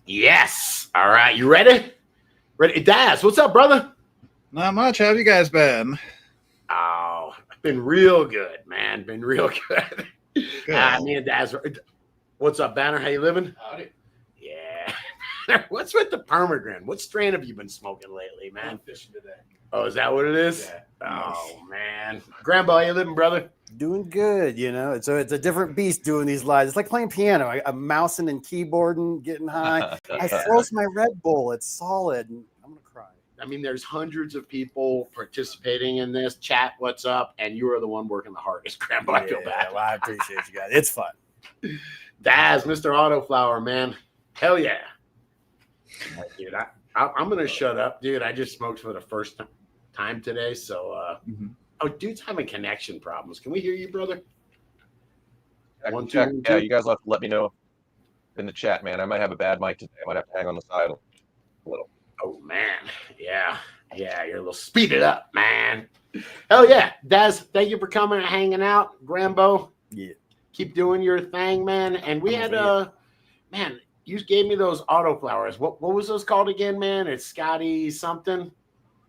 Yes. All right. You ready? Ready? Daz, what's up, brother? Not much. How have you guys been? Oh, been real good, man. Been real good. Good. Me and Daz. What's up, Banner? How you living? Howdy. Yeah. What's with the permagrin? What strain have you been smoking lately, man? I'm fishing today. Oh, is that what it is? Yeah. Oh, man. Grandpa, how you living, brother? Doing good, it's a different beast doing these lives. It's like playing piano. I'm mousing and keyboarding, getting high. I froze my Red Bull. It's solid. And I'm gonna cry. I mean, there's hundreds of people participating in this chat. What's up? And you are the one working the hardest, Grandpa. I feel bad. Well, I appreciate you guys. It's fun. Daz, Mr. Autoflower, man. Hell yeah. Dude, I'm going to shut up, dude. I just smoked for the first time today. So, oh, dude's having connection problems. Can we hear you, brother? One, check. Yeah, you guys have to let me know in the chat, man. I might have a bad mic today. I might have to hang on the side a little. Oh, man. Yeah. Yeah, you're a little speed it up, man. Hell yeah. Daz, thank you for coming and hanging out. Grambo. Yeah. Keep doing your thing, man. And we had man, you gave me those autoflowers. What was those called again, man? It's Scotty something.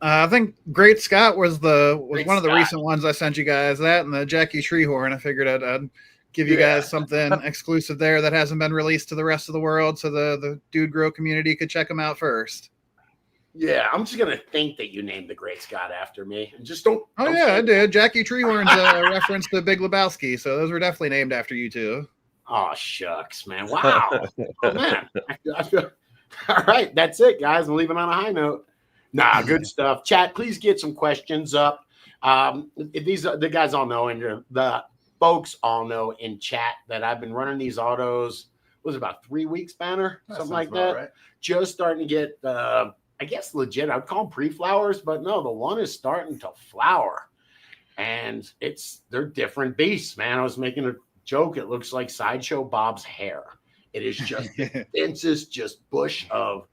I think Great Scott was Great one of the Scott. recent ones I sent you guys. That and the Jackie Treehorn. I figured I'd give you guys something exclusive there that hasn't been released to the rest of the world, so the Dude Grow community could check them out first. Yeah, I'm just gonna think that you named the Great Scott after me, and just don't. Oh don't yeah, say I it. did. Jackie Treehorn's a reference to Big Lebowski, so those were definitely named after you two. Oh shucks, man! Wow, oh man. I feel, all right, that's it, guys. I'm leaving on a high note. Nah, good stuff. Chat, please get some questions up. The guys all know, and the folks all know in chat that I've been running these autos. Was it about 3 weeks, Banner? Something like that. Right. Just starting to get, I guess, legit. I'd call them pre-flowers, but no, the one is starting to flower, and they're different beasts, man. I was making a joke. It looks like Sideshow Bob's hair. It is just the densest, just bush of,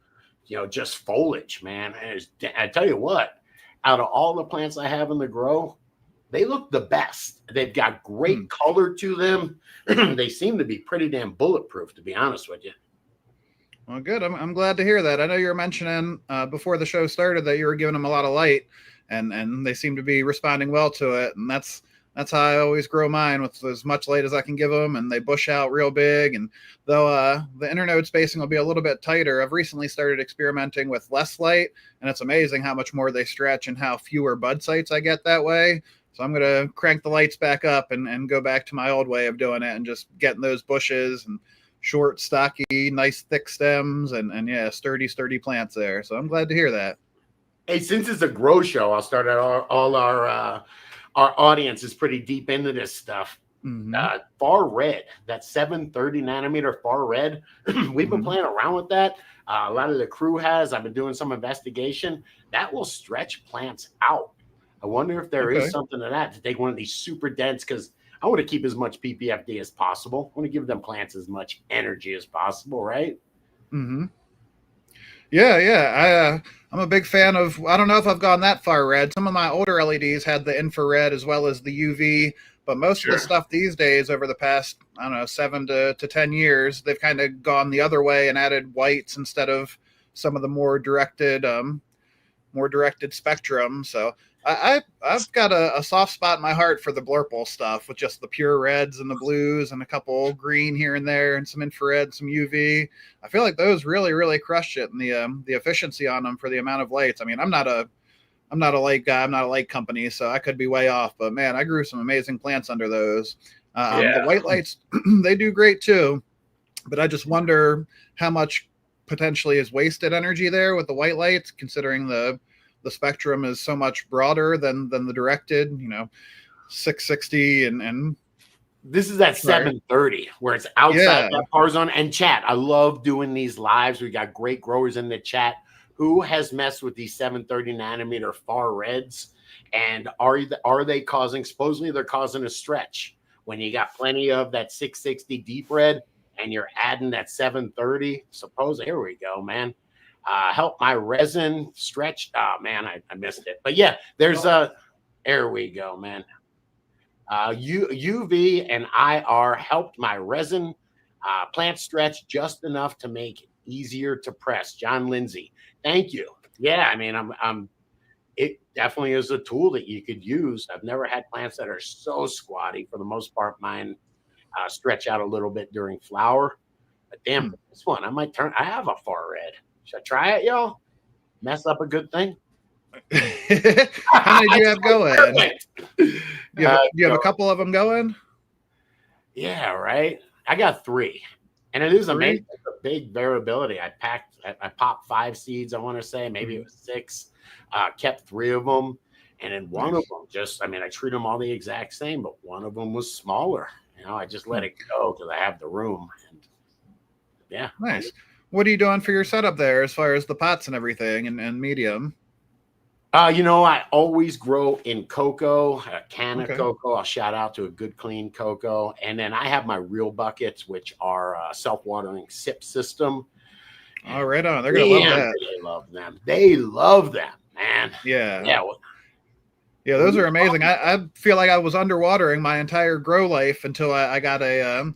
just foliage, man. And I tell you what, out of all the plants I have in the grow, they look the best. They've got great color to them. They seem to be pretty damn bulletproof, to be honest with you. Well, good. I'm glad to hear that. I know you were mentioning before the show started that you were giving them a lot of light, and they seem to be responding well to it. And that's how I always grow mine, with as much light as I can give them, and they bush out real big. And though the internode spacing will be a little bit tighter, I've recently started experimenting with less light, and it's amazing how much more they stretch and how fewer bud sites I get that way. So I'm going to crank the lights back up and go back to my old way of doing it and just getting those bushes and short, stocky, nice, thick stems and yeah, sturdy plants there. So I'm glad to hear that. Hey, since it's a grow show, I'll start out all our audience is pretty deep into this stuff. Far red, that 730 nanometer far red. We've been playing around with that. A lot of the crew has. I've been doing some investigation. That will stretch plants out. I wonder if there is something to that, to take one of these super dense, because I want to keep as much PPFD as possible. I want to give them plants as much energy as possible, right? Yeah. I'm a big fan of, I don't know if I've gone that far red. Some of my older LEDs had the infrared as well as the UV, but most of the stuff these days over the past, 7 to 10 years, they've kind of gone the other way and added whites instead of some of the more directed spectrum. So I've got a soft spot in my heart for the blurple stuff with just the pure reds and the blues and a couple green here and there and some infrared, some UV. I feel like those really, really crushed it, and the efficiency on them for the amount of lights. I mean, I'm not a light guy. I'm not a light company, so I could be way off. But man, I grew some amazing plants under those. The white lights, they do great too. But I just wonder how much potentially is wasted energy there with the white lights, considering the spectrum is so much broader than the directed, 660 and this is that 730 where it's outside that par zone. And chat, I love doing these lives. We got great growers in the chat. Who has messed with these 730 nanometer far reds? And are they causing, supposedly they're causing a stretch when you got plenty of that 660 deep red and you're adding that 730. Here we go, man. Help my resin stretch. Oh man, I missed it. But yeah, there's there we go, man. UV and IR helped my resin plant stretch just enough to make easier to press. John Lindsay, thank you. Yeah, I mean, it definitely is a tool that you could use. I've never had plants that are so squatty. For the most part, mine stretch out a little bit during flower. But damn, this one, I might turn. I have a far red. Should I try it, y'all? Mess up a good thing? How many do you have going? You have a So, couple of them going? yeah, right. I got 3. And it is amazing. It's a big variability. I popped 5 seeds, I want to say. Maybe it was 6. Kept 3 of them. And then one of them I treat them all the exact same, but one of them was smaller. I just let it go because I have the room. And yeah. Nice. What are you doing for your setup there as far as the pots and everything and medium? I always grow in cocoa, a can of cocoa. I'll shout out to a good clean cocoa. And then I have my real buckets, which are self-watering sip system. Oh, right on. They're going to love that. They love them. They love them, man. Yeah. Yeah. Yeah, those are amazing. I feel like I was underwatering my entire grow life until I got a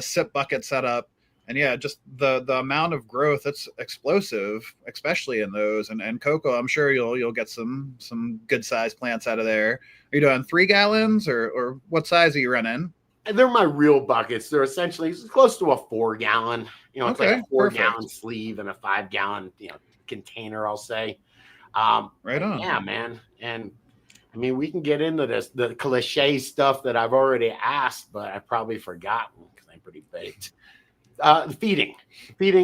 sip bucket set up. And yeah, just the amount of growth, it's explosive, especially in those. And cocoa, I'm sure you'll get some good sized plants out of there. Are you doing 3 gallons or what size are you running? And they're my real buckets. They're essentially close to a 4 gallon. It's like a 4 gallon sleeve and a 5 gallon container, I'll say. Right on. Yeah, man. And I mean, we can get into the cliche stuff that I've already asked, but I've probably forgotten because I'm pretty baked. Feeding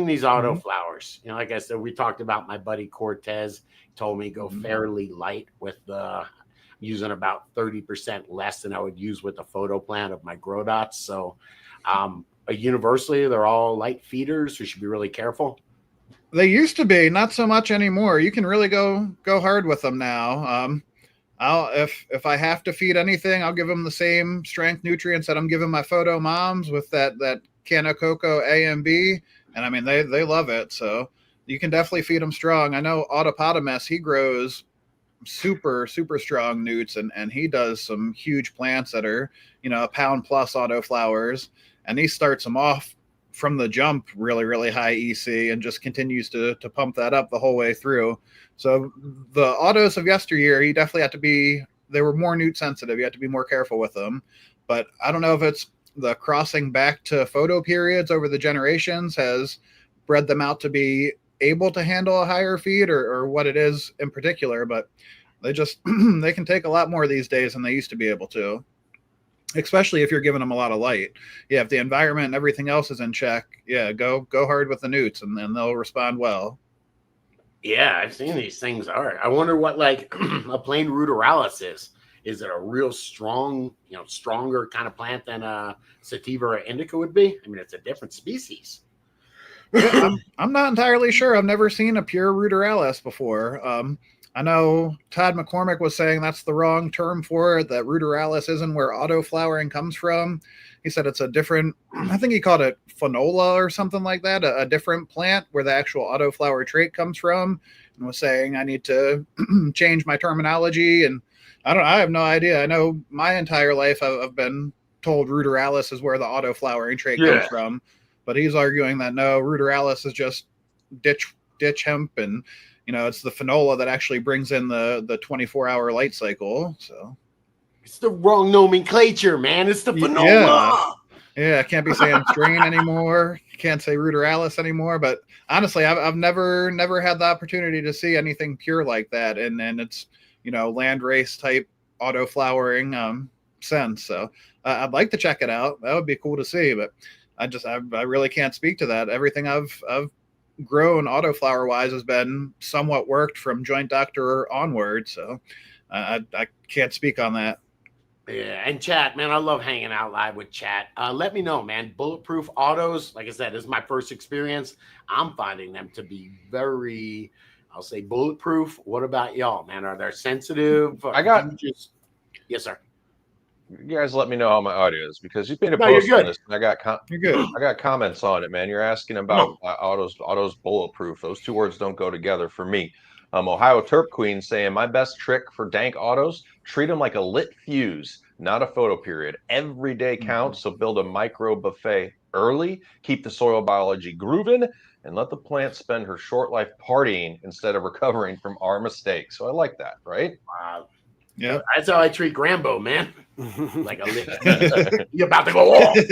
these autoflowers. Like I said, we talked about my buddy Cortez. Told me go fairly light with using about 30% less than I would use with the photo plant of my grow dots. So universally, they're all light feeders. We should be really careful. They used to be, not so much anymore. You can really go hard with them now. If I have to feed anything, I'll give them the same strength nutrients that I'm giving my photo moms with that can of cocoa A and B, and I mean they love it. So you can definitely feed them strong. I know Autopotamus, he grows super strong newts, and he does some huge plants that are a pound plus autoflowers, and he starts them off from the jump really high EC and just continues to pump that up the whole way through. So the autos of yesteryear, he definitely they were more newt sensitive. You had to be more careful with them. But I don't know if it's the crossing back to photo periods over the generations has bred them out to be able to handle a higher feed or what it is in particular, but they just they can take a lot more these days than they used to be able to, especially if you're giving them a lot of light. Yeah, if the environment and everything else is in check, yeah, go hard with the newts and they'll respond well. Yeah, I've seen these things. All right, I wonder what like a plain ruderalis is. Is it a real strong, stronger kind of plant than a sativa or indica would be? I mean, it's a different species. Yeah, I'm not entirely sure. I've never seen a pure ruderalis before. I know Todd McCormick was saying that's the wrong term for it, that ruderalis isn't where autoflowering comes from. He said it's a different, I think he called it phenola or something like that, a different plant where the actual autoflower trait comes from, and was saying I need to change my terminology. And I have no idea. I know my entire life I've been told ruderalis is where the autoflowering trait comes from, but he's arguing that no, ruderalis is just ditch hemp, and it's the phenola that actually brings in the 24-hour light cycle. So it's the wrong nomenclature, man. It's the phenola. Yeah, I can't be saying strain anymore. You can't say ruderalis anymore. But honestly, I've never had the opportunity to see anything pure like that, and it's land race type autoflowering sense. So I'd like to check it out. That would be cool to see, but I really can't speak to that. Everything I've grown autoflower wise has been somewhat worked from joint doctor onward. So I can't speak on that. Yeah, and chat, man, I love hanging out live with chat. Let me know, man. Bulletproof autos, like I said, this is my first experience. I'm finding them to be very, I'll say, bulletproof. What about y'all, man? Are they sensitive? Yes, sir. You guys let me know how my audio is, because you've made a post on this. And You're good. I got comments on it, man. You're asking about autos bulletproof. Those two words don't go together for me. Ohio Terp Queen saying my best trick for dank autos: treat them like a lit fuse, not a photo period. Every day counts, so build a micro buffet early, keep the soil biology grooving, and let the plant spend her short life partying instead of recovering from our mistakes. So I like that, right? Wow. Yeah. That's how I treat Grambo, man. Like a lit. You're about to go off. No,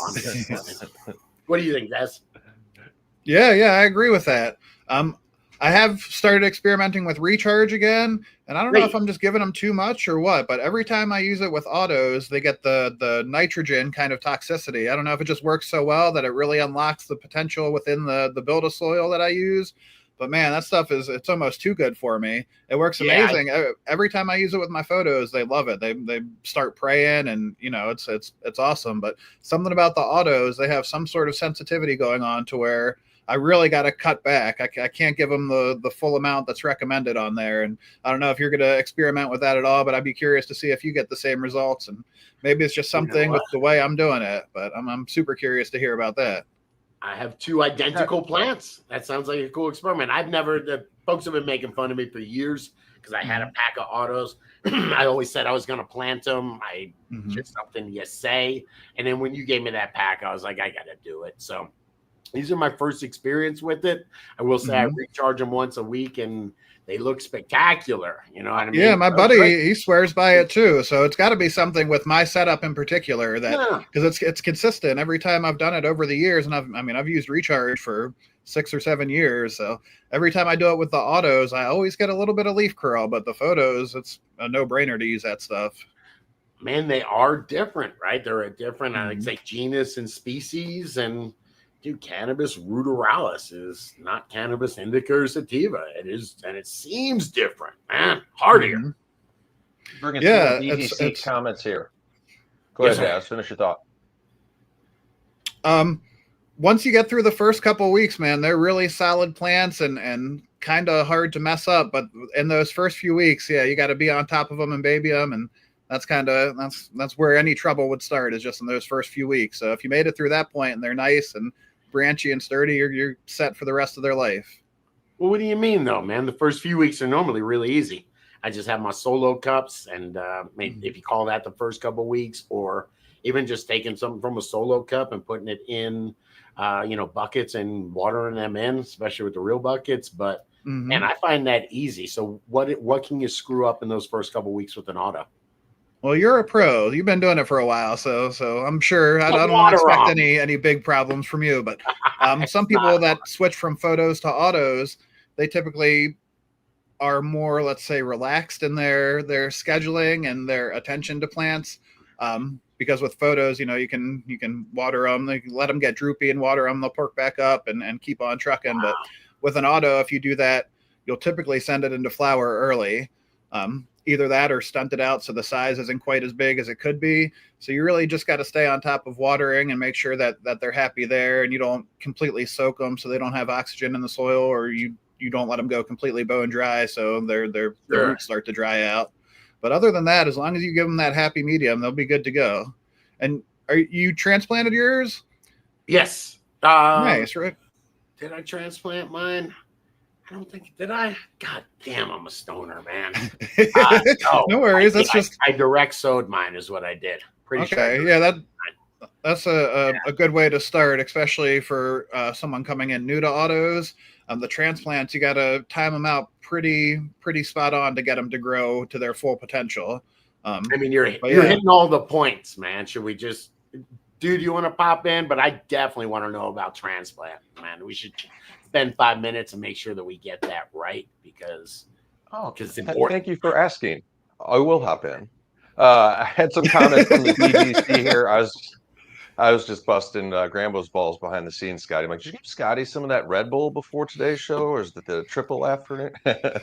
I'm just kidding. What do you think, Des? Yeah, I agree with that. I have started experimenting with recharge again, and I don't know if I'm just giving them too much or what, but every time I use it with autos, they get the nitrogen kind of toxicity. I don't know if it just works so well that it really unlocks the potential within the build of soil that I use. But man, that stuff it's almost too good for me. It works amazing. Every time I use it with my photos, they love it. They start praying, and it's awesome. But something about the autos, they have some sort of sensitivity going on to where I really got to cut back. I can't give them the full amount that's recommended on there. And I don't know if you're going to experiment with that at all, but I'd be curious to see if you get the same results. And maybe it's just something with the way I'm doing it, but I'm super curious to hear about that. I have 2 identical plants. That sounds like a cool experiment. The folks have been making fun of me for years because I had a pack of autos. I always said I was going to plant them. Just something you say. And then when you gave me that pack, I was like, I got to do it. So these are my first experience with it. I will say I recharge them once a week, and they look spectacular. You know what I mean? Yeah, my buddy, he swears by it too. So it's got to be something with my setup in particular that because it's consistent every time I've done it over the years, and I've used recharge for 6 or 7 years. So every time I do it with the autos, I always get a little bit of leaf curl, but the photos, it's a no-brainer to use that stuff. Man, they are different, right? They're a different, I'd say, genus and species, and dude, Cannabis ruderalis is not Cannabis indica or sativa. It is, and it seems different, man. Hardier. Bringing some DDC comments here. Go ahead, Daz. Finish your thought. Once you get through the first couple of weeks, man, they're really solid plants and kind of hard to mess up. But in those first few weeks, you got to be on top of them and baby them, and that's where any trouble would start, is just in those first few weeks. So if you made it through that point and they're nice and branchy and sturdy, you're set for the rest of their life. Well, what do you mean though, man? The first few weeks are normally really easy. I just have my solo cups, and maybe if you call that the first couple of weeks, or even just taking something from a solo cup and putting it in buckets and watering them in, especially with the real buckets. But and I find that easy. So what can you screw up in those first couple of weeks with an auto? Well, you're a pro. You've been doing it for a while, so I'm sure I don't expect any big problems from you. But some people that switch from photos to autos, they typically are more, let's say, relaxed in their scheduling and their attention to plants. Because with photos, you can water them, you can let them get droopy and water them, they'll perk back up and keep on trucking. Wow. But with an auto, if you do that, you'll typically send it into flower early. Either that or stunt it out so the size isn't quite as big as it could be. So you really just got to stay on top of watering and make sure that they're happy there, and you don't completely soak them so they don't have oxygen in the soil, or you don't let them go completely bone dry so their roots start to dry out. But other than that, as long as you give them that happy medium, they'll be good to go. And are you transplanted yours? Yes. Nice, right? Did I transplant mine? I don't think, did I? God damn, I'm a stoner, man. No worries. I direct sowed mine is what I did. Pretty sure. Okay, yeah, that's a good way to start, especially for someone coming in new to autos. The transplants, you got to time them out pretty spot on to get them to grow to their full potential. You're hitting all the points, man. Should we just, dude, you want to pop in? But I definitely want to know about transplant, man. We should spend 5 minutes and make sure that we get that right, because it's important. Thank you for asking. I will hop in. I had some comments from the DGC here. I was just busting Grambo's balls behind the scenes, Scotty. I'm like, did you give Scotty some of that Red Bull before today's show, or is it the triple after it?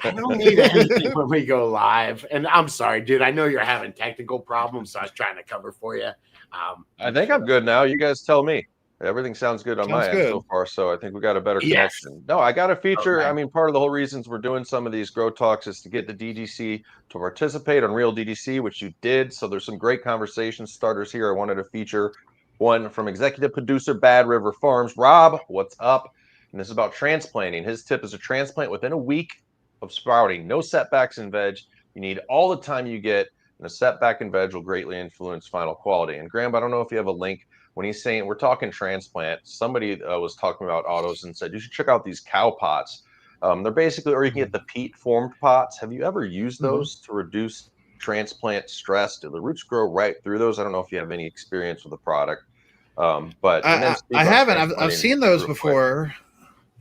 I don't need anything when we go live. And I'm sorry, dude. I know you're having technical problems, so I was trying to cover for you. I think I'm good now. You guys tell me. Everything sounds good on my end so far, so I think we got a better connection. No, I got a feature. Okay. Part of the whole reasons we're doing some of these grow talks is to get the DDC to participate on Real DDC, which you did. So there's some great conversation starters here. I wanted to feature one from executive producer Bad River Farms. Rob, what's up? And this is about transplanting. His tip is to transplant within a week of sprouting. No setbacks in veg. You need all the time you get, and a setback in veg will greatly influence final quality. And Graham, I don't know if you have a link when he's saying we're talking transplant, somebody was talking about autos and said you should check out these cow pots. They're basically, or you can get the peat formed pots. Have you ever used those to reduce transplant stress? Do the roots grow right through those? I don't know if you have any experience with the product, but and then I haven't. I've transplanting seen those real quick. before.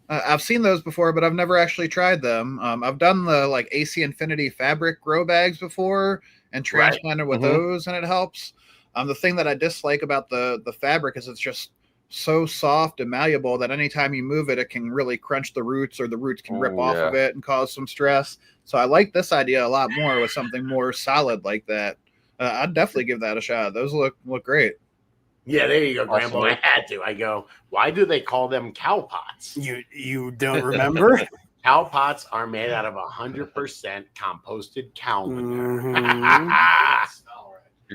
I've seen those before, but I've never actually tried them. I've done the like AC Infinity fabric grow bags before and transplanted with those, and it helps. The thing that I dislike about the fabric is it's just so soft and malleable that anytime you move it, it can really crunch the roots, or the roots can rip off of it and cause some stress. So I like this idea a lot more with something more solid like that. I'd definitely give that a shot. Those look great. Yeah, there you go, Awesome. Grandpa. I had to. I go, why do they call them cow pots? You don't remember? Cow pots are made out of 100% composted cow manure. You're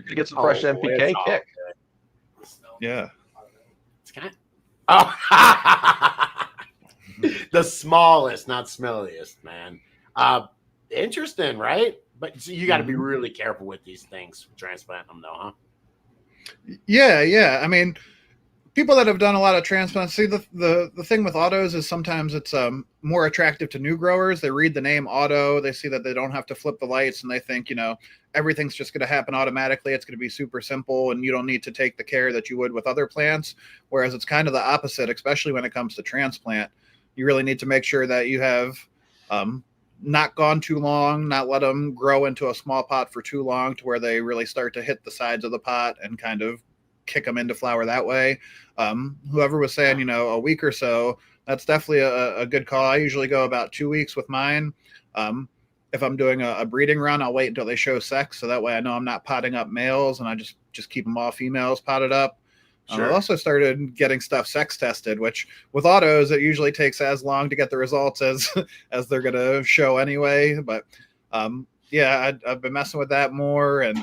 gonna get some fresh NPK kick. Yeah. It's kind of the smallest, not smelliest, man. Interesting, right? But so you got to be really careful with these things, transplanting them, though, huh? Yeah. I mean, people that have done a lot of transplants, see the thing with autos is sometimes it's more attractive to new growers. They read the name auto, they see that they don't have to flip the lights, and they think, everything's just going to happen automatically. It's going to be super simple, and you don't need to take the care that you would with other plants. Whereas it's kind of the opposite, especially when it comes to transplant. You really need to make sure that you have not gone too long, not let them grow into a small pot for too long to where they really start to hit the sides of the pot and kind of kick them into flower that way. Whoever was saying, a week or so, that's definitely a good call. I usually go about 2 weeks with mine. If I'm doing a breeding run, I'll wait until they show sex. So that way I know I'm not potting up males, and I just keep them all females potted up. Sure. I also started getting stuff sex tested, which with autos, it usually takes as long to get the results as they're going to show anyway. But I've been messing with that more. And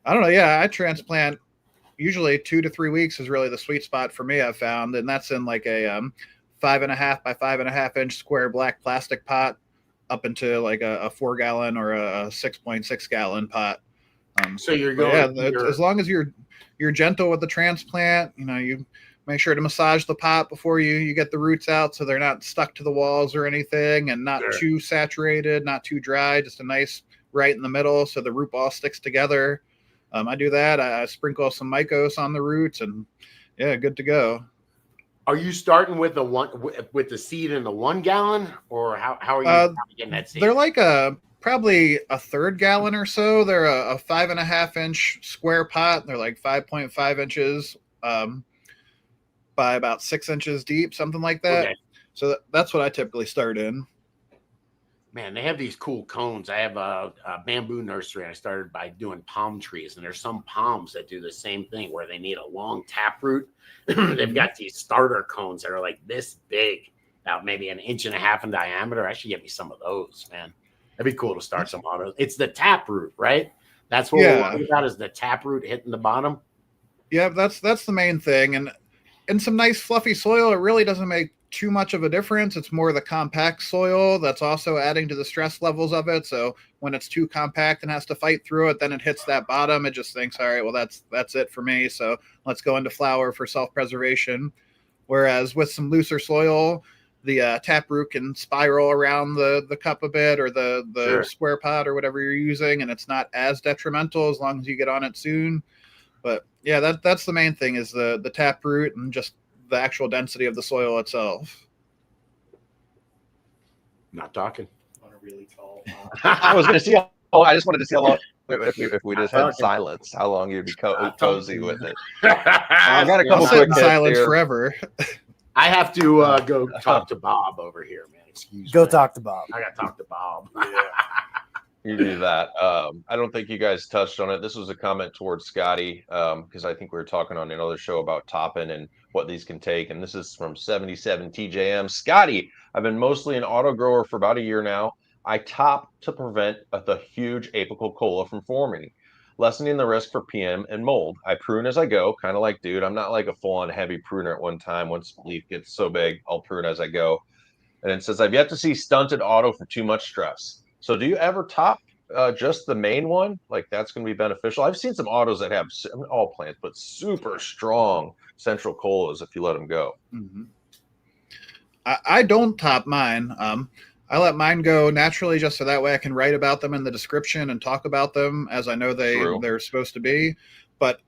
I don't know. Yeah, I transplant usually 2 to 3 weeks is really the sweet spot for me, I've found. And that's in like a 5.5 by 5.5 inch square black plastic pot up into like a 4 gallon or a 6.6 gallon pot. So you're going, as long as you're gentle with the transplant, you make sure to massage the pot before you get the roots out, so they're not stuck to the walls or anything, and not too saturated, not too dry, just a nice right in the middle so the root ball sticks together. I do that. I sprinkle some mycos on the roots, and good to go. Are you starting with the seed in the 1 gallon, or how are you getting that seed? They're like probably a 1/3 gallon or so. They're a 5.5 inch square pot. They're like 5.5 inches by about 6 inches deep, something like that. Okay. So that's what I typically start in. Man, they have these cool cones. I have a bamboo nursery. I started by doing palm trees, and there's some palms that do the same thing where they need a long taproot. They've got these starter cones that are like this big, about maybe 1.5 inches in diameter. I should get me some of those, man. That'd be cool to start some autos. It's the taproot, right? That's what we're talking about, is the taproot hitting the bottom. Yeah, that's the main thing. And in some nice fluffy soil, it really doesn't make too much of a difference. It's more the compact soil that's also adding to the stress levels of it. So when it's too compact and has to fight through it, then it hits that bottom. It just thinks, all right, well, that's it for me. So let's go into flower for self-preservation. Whereas with some looser soil, the taproot can spiral around the cup a bit, or the square pot or whatever you're using, and it's not as detrimental as long as you get on it soon. But yeah, that's the main thing, is the taproot and just the actual density of the soil itself. Not talking. On a really tall. I was going to see. I just wanted to see how long, if we just had silence, how long you'd be cozy with it. I got a couple quick silence here. Forever. I have to go talk to Bob over here, man. Excuse me. Go talk to Bob. I got to talk to Bob. You do that. I don't think you guys touched on it. This was a comment towards Scotty, because I think we were talking on another show about topping and what these can take. And this is from 77 TJM. Scotty, I've been mostly an auto grower for about a year now. I top to prevent the huge apical cola from forming, lessening the risk for PM and mold. I prune as I go, kind of like Dude. I'm not like a full-on heavy pruner at one time. Once the leaf gets so big, I'll prune as I go. And it says, I've yet to see stunted auto for too much stress. So do you ever top just the main one, like that's going to be beneficial. I've seen some autos that have all plants, but super strong central colas if you let them go. Mm-hmm. I don't top mine. I let mine go naturally just so that way I can write about them in the description and talk about them as I know they're supposed to be. But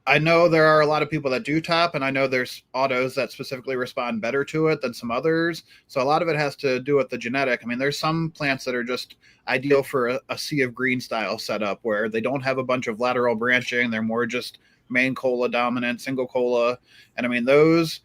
I know there are a lot of people that do top, and I know there's autos that specifically respond better to it than some others. So a lot of it has to do with the genetic. I mean, there's some plants that are just ideal for a sea of green style setup where they don't have a bunch of lateral branching. They're more just main cola dominant, single cola. And I mean, those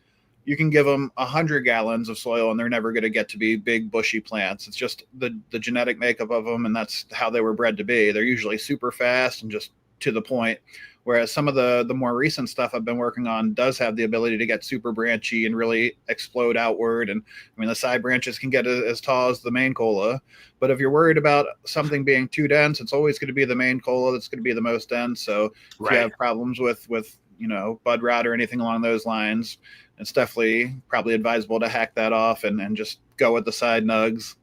you can give them 100 gallons of soil and they're never going to get to be big bushy plants. It's just the genetic makeup of them, and that's how they were bred to be. They're usually super fast and just to the point. Whereas some of the more recent stuff I've been working on does have the ability to get super branchy and really explode outward. And I mean, the side branches can get as tall as the main cola. But if you're worried about something being too dense, it's always going to be the main cola that's going to be the most dense. So if you have problems with bud rot or anything along those lines, it's definitely probably advisable to hack that off and just go with the side nugs.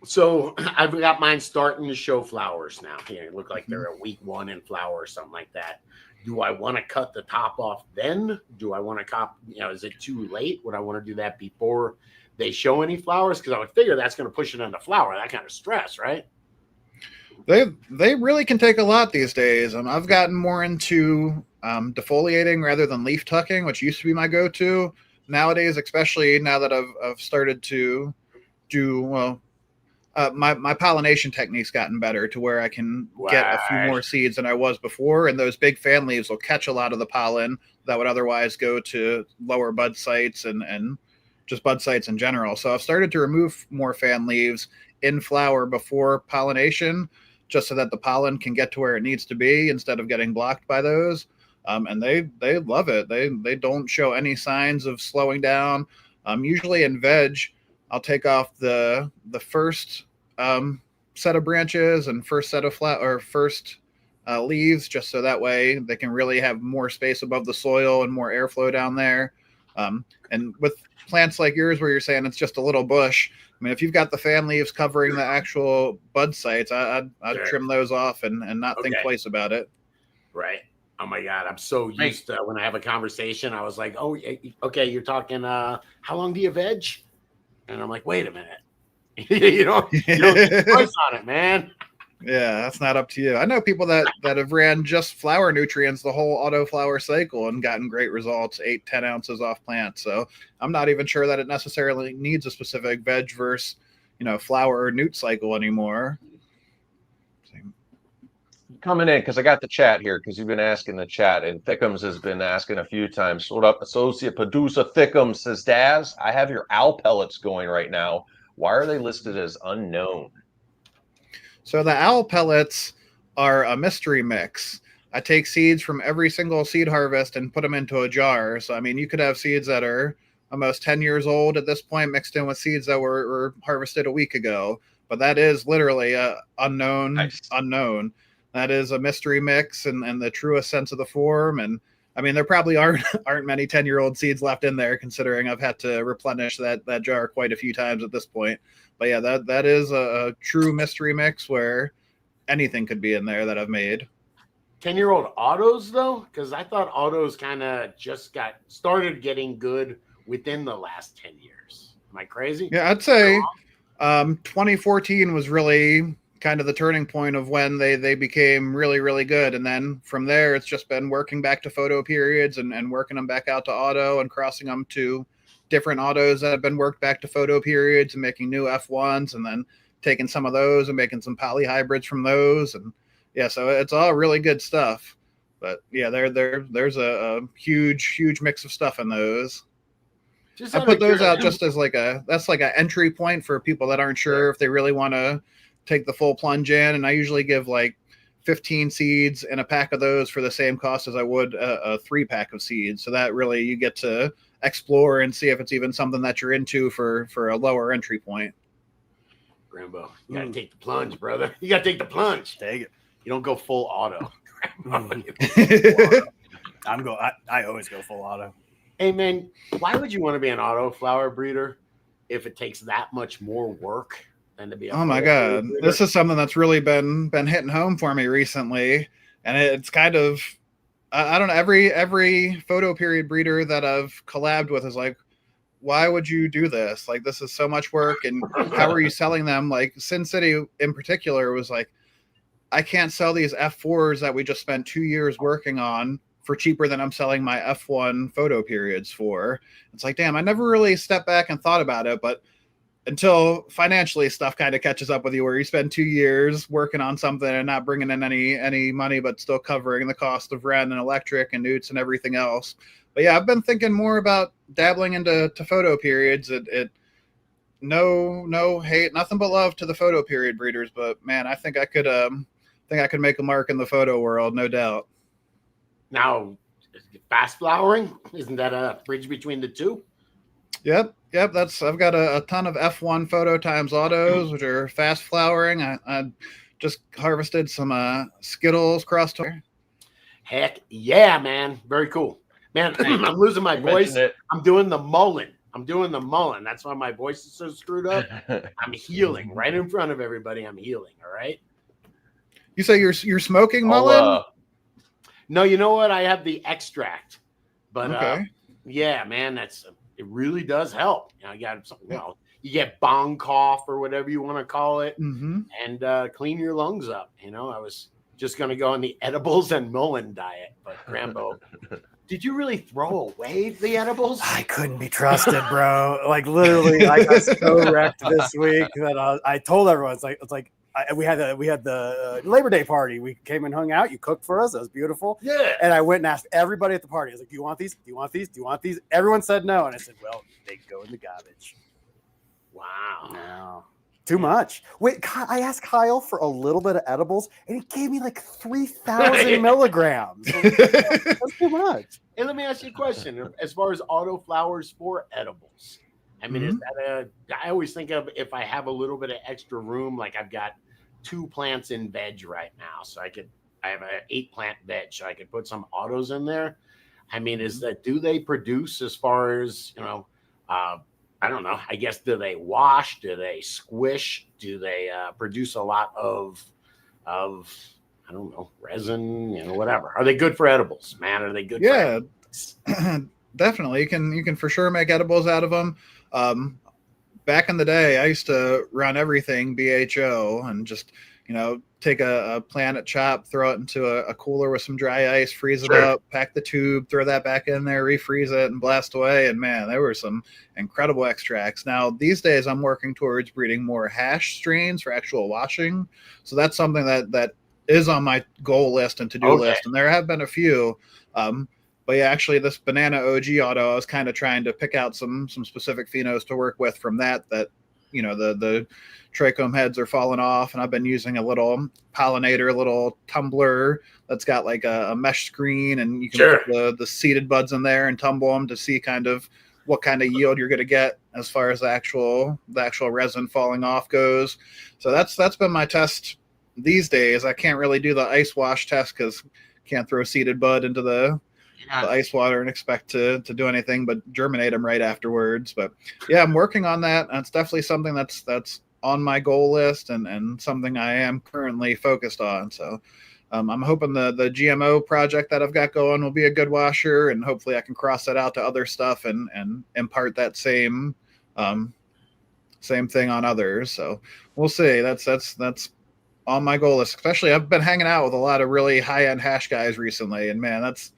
So I've got mine starting to show flowers now. They look like they're a week 1 in flower or something like that. Do I want to cut the top off then? Do I want to is it too late? Would I want to do that before they show any flowers? Because I would figure that's going to push it into flower, that kind of stress, right? They really can take a lot these days. I've gotten more into defoliating rather than leaf tucking, which used to be my go-to. Nowadays, especially now that I've started to do, my pollination technique's gotten better to where I can get a few more seeds than I was before, and those big fan leaves will catch a lot of the pollen that would otherwise go to lower bud sites and just bud sites in general. So I've started to remove more fan leaves in flower before pollination, just so that the pollen can get to where it needs to be instead of getting blocked by those. And they love it. They don't show any signs of slowing down. Usually in veg, I'll take off the first set of branches and first set of leaves, just so that way they can really have more space above the soil and more airflow down there. And with plants like yours, where you're saying it's just a little bush, I mean, if you've got the fan leaves covering the actual bud sites, I'd trim those off and not think twice about it. Right. Oh my God, I'm so used to when I have a conversation, I was like, oh, okay, you're talking, how long do you veg? And I'm like, wait a minute. you don't get a choice on it, man. Yeah, that's not up to you. I know people that have ran just flower nutrients the whole autoflower cycle and gotten great results, 8-10 ounces off plants. So I'm not even sure that it necessarily needs a specific veg versus, flower or newt cycle anymore. Coming in because I got the chat here because you've been asking the chat, and Thickums has been asking a few times. What up, associate producer Thickums says, Daz, I have your owl pellets going right now. Why are they listed as unknown? So the owl pellets are a mystery mix. I take seeds from every single seed harvest and put them into a jar. So, I mean, you could have seeds that are almost 10 years old at this point mixed in with seeds that were harvested a week ago. But that is literally a unknown. That is a mystery mix and the truest sense of the form. And I mean, there probably aren't many 10-year-old seeds left in there, considering I've had to replenish that jar quite a few times at this point. But yeah, that is a true mystery mix where anything could be in there that I've made. 10-year-old autos, though? Because I thought autos kind of just started getting good within the last 10 years. Am I crazy? Yeah, I'd say 2014 was really kind of the turning point of when they became really, really good. And then from there, it's just been working back to photo periods and working them back out to auto and crossing them to different autos that have been worked back to photo periods and making new F1s and then taking some of those and making some poly hybrids from those. And yeah, so it's all really good stuff. But yeah, there's a huge mix of stuff in those. I put those out just as that's like an entry point for people that aren't sure if they really want to take the full plunge in. And I usually give like 15 seeds and a pack of those for the same cost as I would a 3-pack of seeds. So that really you get to explore and see if it's even something that you're into for a lower entry point. Grambo, you gotta take the plunge, brother. You gotta take the plunge. Take it. You don't go full auto. I always go full auto. Hey man, why would you want to be an auto flower breeder if it takes that much more work and to be a oh my god, this is something that's really been hitting home for me recently, and it's kind of I don't know, every photo period breeder that I've collabed with is like, why would you do this? Like, this is so much work, and how are you selling them? Like Sin City in particular was like, I can't sell these F4s that we just spent 2 years working on for cheaper than I'm selling my F1 photo periods for. It's like, damn, I never really stepped back and thought about it, but until financially stuff kind of catches up with you, where you spend 2 years working on something and not bringing in any money, but still covering the cost of rent and electric and newts and everything else. But yeah, I've been thinking more about dabbling into photo periods. No hate, nothing but love to the photo period breeders. But man, I think I could make a mark in the photo world, no doubt. Now, fast flowering, isn't that a bridge between the two? Yep. I've got a ton of F1 photo times autos, which are fast flowering. I just harvested some Skittles cross tour. Heck yeah, man. Very cool. Man, I'm losing my voice. I'm doing the mullen. That's why my voice is so screwed up. I'm healing right in front of everybody. I'm healing. All right. You say you're smoking mullen? No, you know what? I have the extract. But okay. Yeah, man, it really does help. You got something. Well, you get bong cough or whatever you want to call it, and clean your lungs up. I was just going to go on the edibles and mullen diet, but Rambo, did you really throw away the edibles? I couldn't be trusted, bro. Like literally, I got so wrecked this week that I told everyone it's like we had the Labor Day party. We came and hung out. You cooked for us. That was beautiful. Yeah. And I went and asked everybody at the party. I was like, "Do you want these? Do you want these? Do you want these?" Everyone said no, and I said, "Well, they go in the garbage." Wow. No. Too much. Wait, I asked Kyle for a little bit of edibles, and he gave me like 3,000 milligrams. That's too much. And let me ask you a question. As far as Autoflowers for edibles, I mean, is that I always think of if I have a little bit of extra room, like I've got 2 plants in veg right now. So I have an 8-plant veg, so I could put some autos in there. I mean, do they produce as far as, I don't know, I guess, do they wash? Do they squish? Do they produce a lot of, I don't know, resin, whatever? Are they good for edibles, man? Are they good? Yeah, definitely. You can for sure make edibles out of them. Back in the day, I used to run everything BHO and just, take a Planet Chop, throw it into a cooler with some dry ice, freeze it up, pack the tube, throw that back in there, refreeze it, and blast away. And man, there were some incredible extracts. Now, these days, I'm working towards breeding more hash strains for actual washing. So that's something that is on my goal list and to-do list. And there have been a few. But yeah, actually, this Banana OG auto, I was kind of trying to pick out some specific phenos to work with from that the trichome heads are falling off, and I've been using a little pollinator, a little tumbler that's got like a mesh screen, and you can put the seeded buds in there and tumble them to see kind of what kind of yield you're going to get as far as the actual resin falling off goes. So that's been my test these days. I can't really do the ice wash test because can't throw seeded bud into the ice water and expect to do anything but germinate them right afterwards. But yeah, I'm working on that. That's definitely something that's on my goal list and something I am currently focused on. So I'm hoping the GMO project that I've got going will be a good washer, and hopefully I can cross that out to other stuff and impart that same thing on others. So we'll see. That's on my goal list. Especially I've been hanging out with a lot of really high-end hash guys recently, and man, that's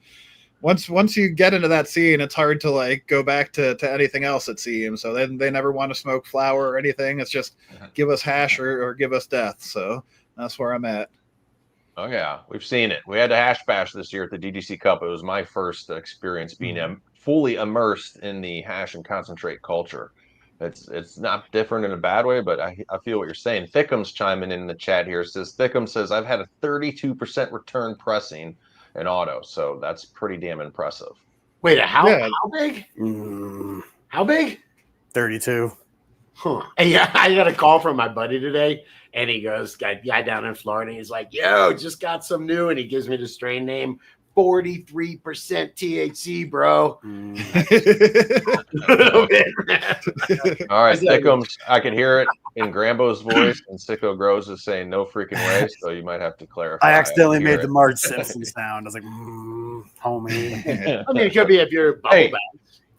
once you get into that scene, it's hard to like go back to anything else, it seems. So they never want to smoke flower or anything. It's just give us hash or give us death. So that's where I'm at. Oh yeah, we've seen it. We had a hash bash this year at the DDC Cup. It was my first experience being fully immersed in the hash and concentrate culture. It's not different in a bad way, but I feel what you're saying. Thickum's chiming in the chat here. Thickum says I've had a 32% return pressing an auto, so that's pretty damn impressive. Wait, how big? How big? 32. Huh. Yeah, I got a call from my buddy today, and he goes, guy down in Florida, he's like, yo, just got some new, and he gives me the strain name, 43% THC, bro. All right, Thickums, I can hear it. in Grambo's voice, and Sicko Grows is saying no freaking way, so you might have to clarify. I accidentally made the it. Marge Simpson sound. I was like, homie. I mean, it could be if you're bubble Hey. bath,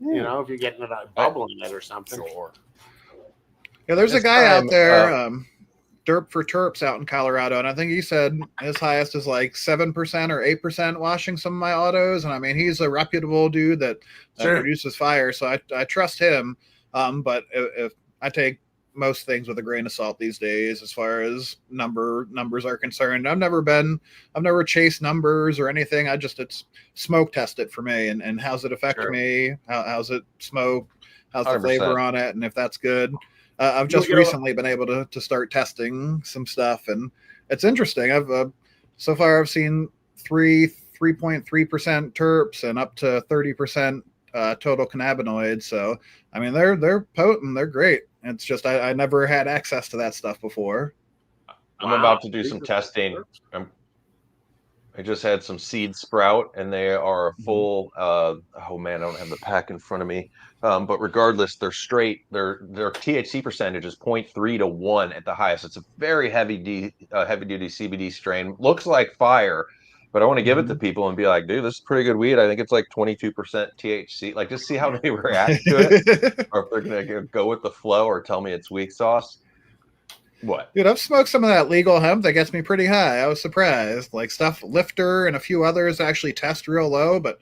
you know, if you're getting a bubble in it or something. Yeah, there's This a guy out time, there, Derp for Terps out in Colorado, and I think he said his highest is like 7% or 8% washing some of my autos. And I mean, he's a reputable dude that Sure. produces fire, so I trust him. But if I take most things with a grain of salt these days, as far as numbers are concerned, I've never chased numbers or anything. It's smoke test it for me, and how's it affect Sure. me? How's it smoke? How's the 100%. flavor on it? And if that's good. I've just recently been able to start testing some stuff, and it's interesting. So far I've seen 3.3% terps and up to 30% total cannabinoids. So I mean they're potent, they're great. It's just I never had access to that stuff before. I'm about to do some testing. I just had some seed sprout, and they are full. Oh man, I don't have the pack in front of me. But regardless, they're straight. Their THC percentage is 0.3 to 1 at the highest. It's a very heavy duty CBD strain. Looks like fire, but I want to give it to people and be like, dude, this is pretty good weed. I think it's like 22% THC. Like, just see how they react to it, or if they're gonna go with the flow or tell me it's weak sauce. What? Dude, I've smoked some of that legal hemp that gets me pretty high. I was surprised. Like stuff Lifter and a few others actually test real low, but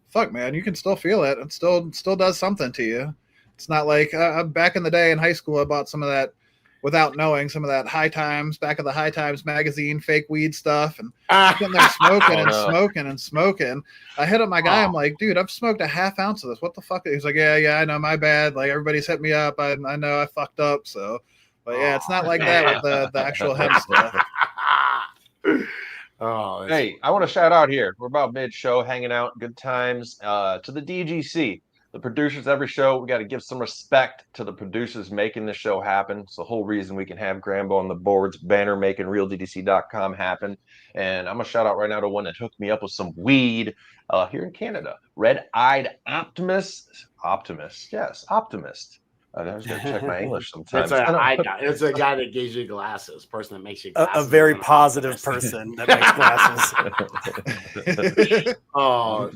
fuck, man, you can still feel it. It still does something to you. It's not like back in the day in high school, I bought some of that without knowing, some of that High Times, back of the High Times magazine, fake weed stuff, and sitting there smoking and smoking and smoking. I hit up my guy. I'm like, dude, I've smoked a half ounce of this. What the fuck? He's like, yeah, I know, my bad. Like everybody's hit me up. I know I fucked up. So, but yeah, it's not like that with the actual hemp stuff. Hey, I want to shout out here. We're about mid-show, hanging out, good times. To the DGC, the producers every show. We got to give some respect to the producers making the show happen. It's the whole reason we can have Grambo on the boards, banner making RealDDC.com happen. And I'm gonna shout out right now to one that hooked me up with some weed here in Canada. Red-eyed Optimist. Yes, Optimist. I was gonna check my English sometimes. It's a guy that gives you glasses, person that makes you glasses. A very positive person that makes glasses. Oh,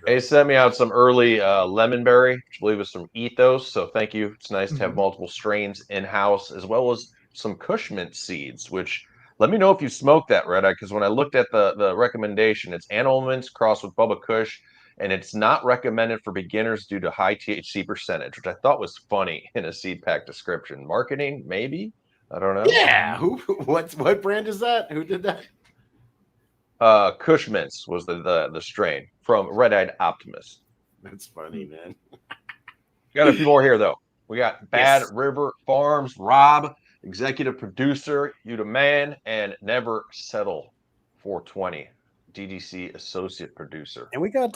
they sent me out some early lemonberry, which I believe is from Ethos. So thank you. It's nice to have multiple strains in-house, as well as some Cushmint seeds, which let me know if you smoked that, Red Eye, because when I looked at the recommendation, it's animal mints crossed with Bubba Kush. And it's not recommended for beginners due to high THC percentage, which I thought was funny in a seed pack description. Marketing, maybe? I don't know. Yeah. What brand is that? Who did that? Cushmints was the strain from Red-Eyed Optimist. That's funny, man. Got a few more here, though. We got Bad River Farms, Rob, executive producer, You the Man, and Never Settle 420. DDC associate producer, and we got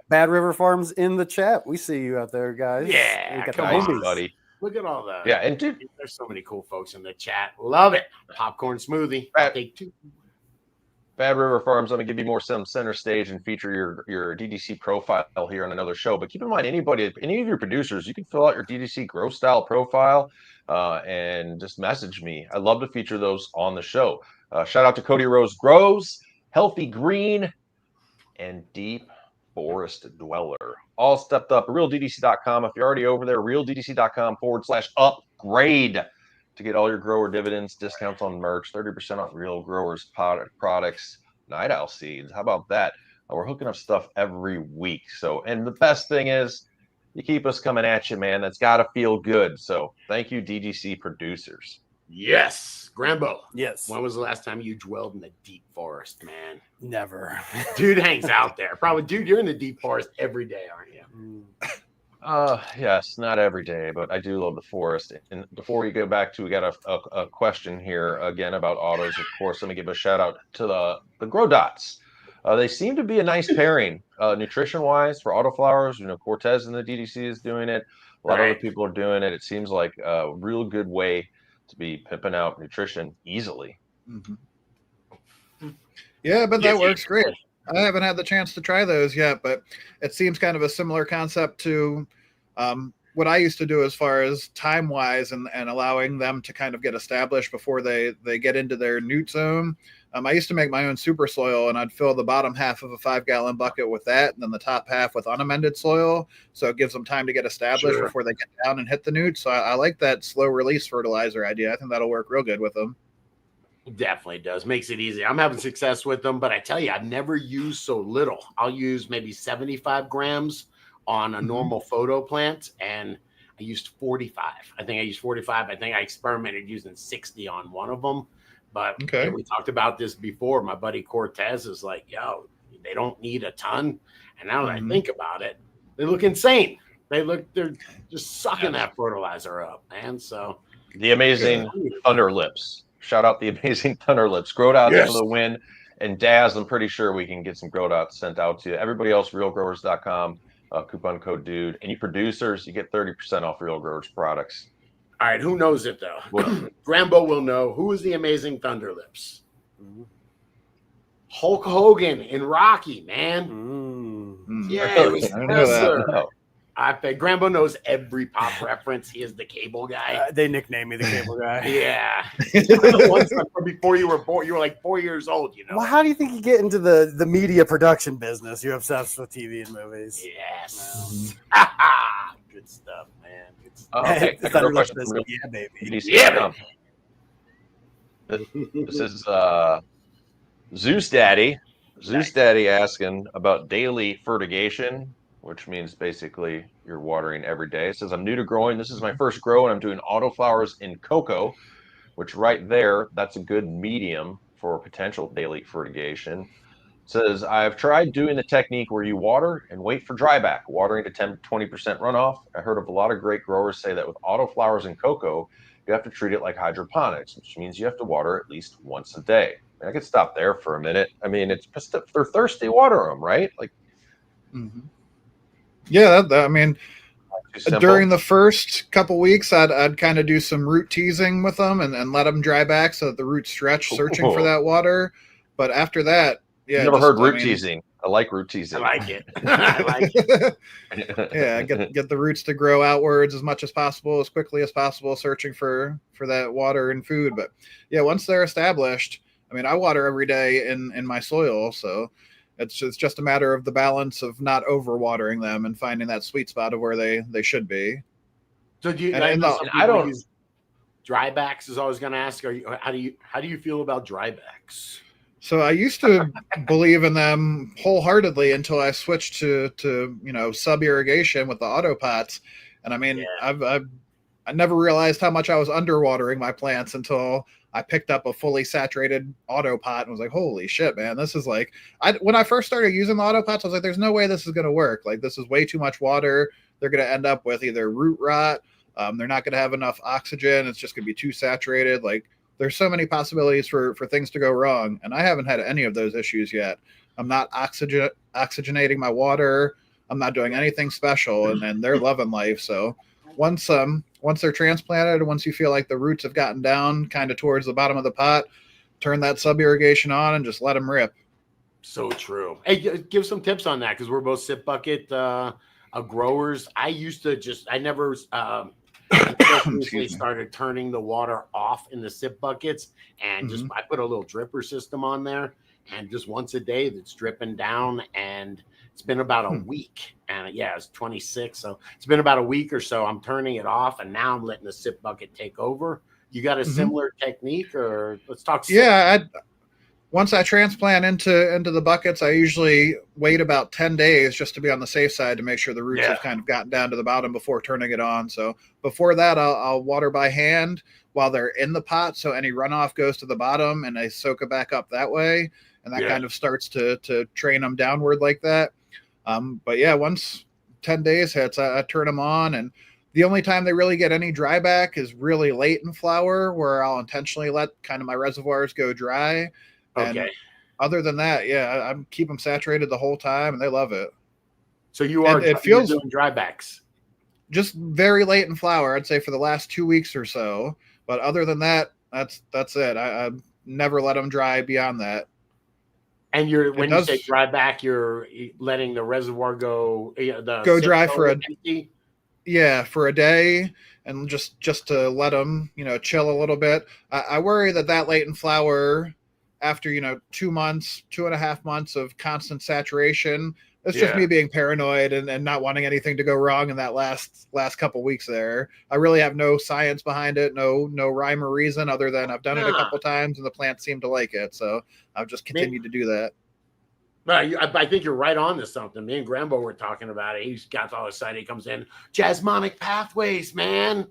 Bad River Farms in the chat. We see you out there, guys. Yeah, we got come on, buddy. Look at all that. Yeah, and dude, there's so many cool folks in the chat. Love it. Popcorn smoothie. Take two. Bad River Farms. I'm gonna give you more some center stage and feature your DDC profile here on another show. But keep in mind, any of your producers, you can fill out your DDC grow style profile and just message me. I love to feature those on the show. Shout out to Cody Rose Grows, Healthy Green, and Deep Forest Dweller. All stepped up. RealDDC.com. If you're already over there, RealDDC.com/upgrade to get all your grower dividends, discounts on merch, 30% off Real Growers products, Nightowl seeds. How about that? We're hooking up stuff every week. So, and the best thing is you keep us coming at you, man. That's got to feel good. So thank you, DDC producers. Yes. Grambo. Yes. When was the last time you dwelled in the deep forest, man? Never. Dude hangs out there. Probably, dude, you're in the deep forest every day, aren't you? Yes, not every day, but I do love the forest. And before we go back to, we got a question here again about autos. Of course, let me give a shout out to the Grow Dots. They seem to be a nice pairing, nutrition-wise for Autoflowers. You know, Cortez in the DDC is doing it. A lot of other people are doing it. It seems like a real good way to be pimping out nutrition easily. Yeah, but that works great. I haven't had the chance to try those yet, but it seems kind of a similar concept to what I used to do as far as time wise and allowing them to kind of get established before they get into their newt zone. I used to make my own super soil, and I'd fill the bottom half of a 5-gallon bucket with that, and then the top half with unamended soil. So it gives them time to get established before they get down and hit the newt. So I like that slow release fertilizer idea. I think that'll work real good with them. Definitely does. Makes it easy. I'm having success with them, but I tell you, I've never used so little. I'll use maybe 75 grams on a normal photo plant, and I used 45. I think I used 45. I think I experimented using 60 on one of them. But we talked about this before. My buddy Cortez is like, yo, they don't need a ton. And now that I think about it, they look insane. They're just sucking that fertilizer up, man. So the amazing Thunder Lips. Shout out the amazing Thunder Lips. Growed out for the win. And Daz, I'm pretty sure we can get some growed out sent out to you. Everybody else, realgrowers.com, coupon code DUDE. Any producers, you get 30% off Real Growers products. All right, who knows it though? Grambo will know. Who is the amazing Thunder Lips? Hulk Hogan in Rocky, man. Yeah, it was I bet Grambo knows every pop reference. He is the cable guy. They nicknamed me the cable guy. Yeah. Once before you were born, you were like 4 years old, you know. Well, how do you think you get into the media production business? You're obsessed with TV and movies. Yes. Good stuff, man. Good stuff. Okay. Yeah, baby. Yeah, this is Zeus Daddy. Zeus Daddy asking about daily fertigation, which means basically you're watering every day. It says, I'm new to growing. This is my first grow, and I'm doing autoflowers in cocoa, which right there, that's a good medium for potential daily fertigation. It says, I've tried doing the technique where you water and wait for dryback, watering to 10-20% runoff. I heard of a lot of great growers say that with autoflowers in cocoa, you have to treat it like hydroponics, which means you have to water at least once a day. I could stop there for a minute. I mean, it's just if they're thirsty, water them, right? Like, yeah, I mean, during the first couple weeks, I'd kind of do some root teasing with them and let them dry back so that the roots stretch, searching for that water. But after that, never heard root teasing. I like root teasing. I like it. I like it. Yeah, get the roots to grow outwards as much as possible, as quickly as possible, searching for that water and food. But yeah, once they're established, I mean, I water every day in my soil, so it's just a matter of the balance of not overwatering them and finding that sweet spot of where they should be. So do you? I don't use drybacks. Is I was going to ask. How do you feel about drybacks? So I used to believe in them wholeheartedly until I switched to sub irrigation with the auto pots, and I mean I never realized how much I was underwatering my plants until I picked up a fully saturated auto pot and was like, holy shit, man, this is like, when I first started using the auto pots, I was like, there's no way this is going to work. Like, this is way too much water. They're going to end up with either root rot. They're not going to have enough oxygen. It's just going to be too saturated. Like, there's so many possibilities for things to go wrong. And I haven't had any of those issues yet. I'm not oxygenating my water. I'm not doing anything special. And they're loving life. So once they're transplanted, once you feel like the roots have gotten down kind of towards the bottom of the pot, turn that sub irrigation on and just let them rip. So true. Hey, give some tips on that, because we're both sip bucket growers. I never started turning the water off in the sip buckets, and I put a little dripper system on there, and just once a day that's dripping down, and it's been about a week. And it's 26. So it's been about a week or so. I'm turning it off, and now I'm letting the sip bucket take over. You got a similar technique, or let's talk? Yeah. Once I transplant into the buckets, I usually wait about 10 days just to be on the safe side to make sure the roots have kind of gotten down to the bottom before turning it on. So before that, I'll water by hand while they're in the pot. So any runoff goes to the bottom and I soak it back up that way. And that kind of starts to train them downward like that. But yeah, once 10 days hits, I turn them on, and the only time they really get any dryback is really late in flower, where I'll intentionally let kind of my reservoirs go dry. And other than that, I keep them saturated the whole time, and they love it. So it feels doing drybacks just very late in flower, I'd say for the last 2 weeks or so. But other than that, that's it. I never let them dry beyond that. And when you say dry back, you're letting the reservoir go dry for empty? Yeah, for a day, and just to let them, chill a little bit. I worry that late in flower, after 2 months, 2.5 months of constant saturation. It's just me being paranoid and not wanting anything to go wrong in that last couple weeks there. I really have no science behind it, no rhyme or reason other than I've done it a couple times and the plants seem to like it. So I've just continued to do that. I think you're right on to something. Me and Grambo were talking about it. He's got all excited. He comes in, Jasmonic pathways, man.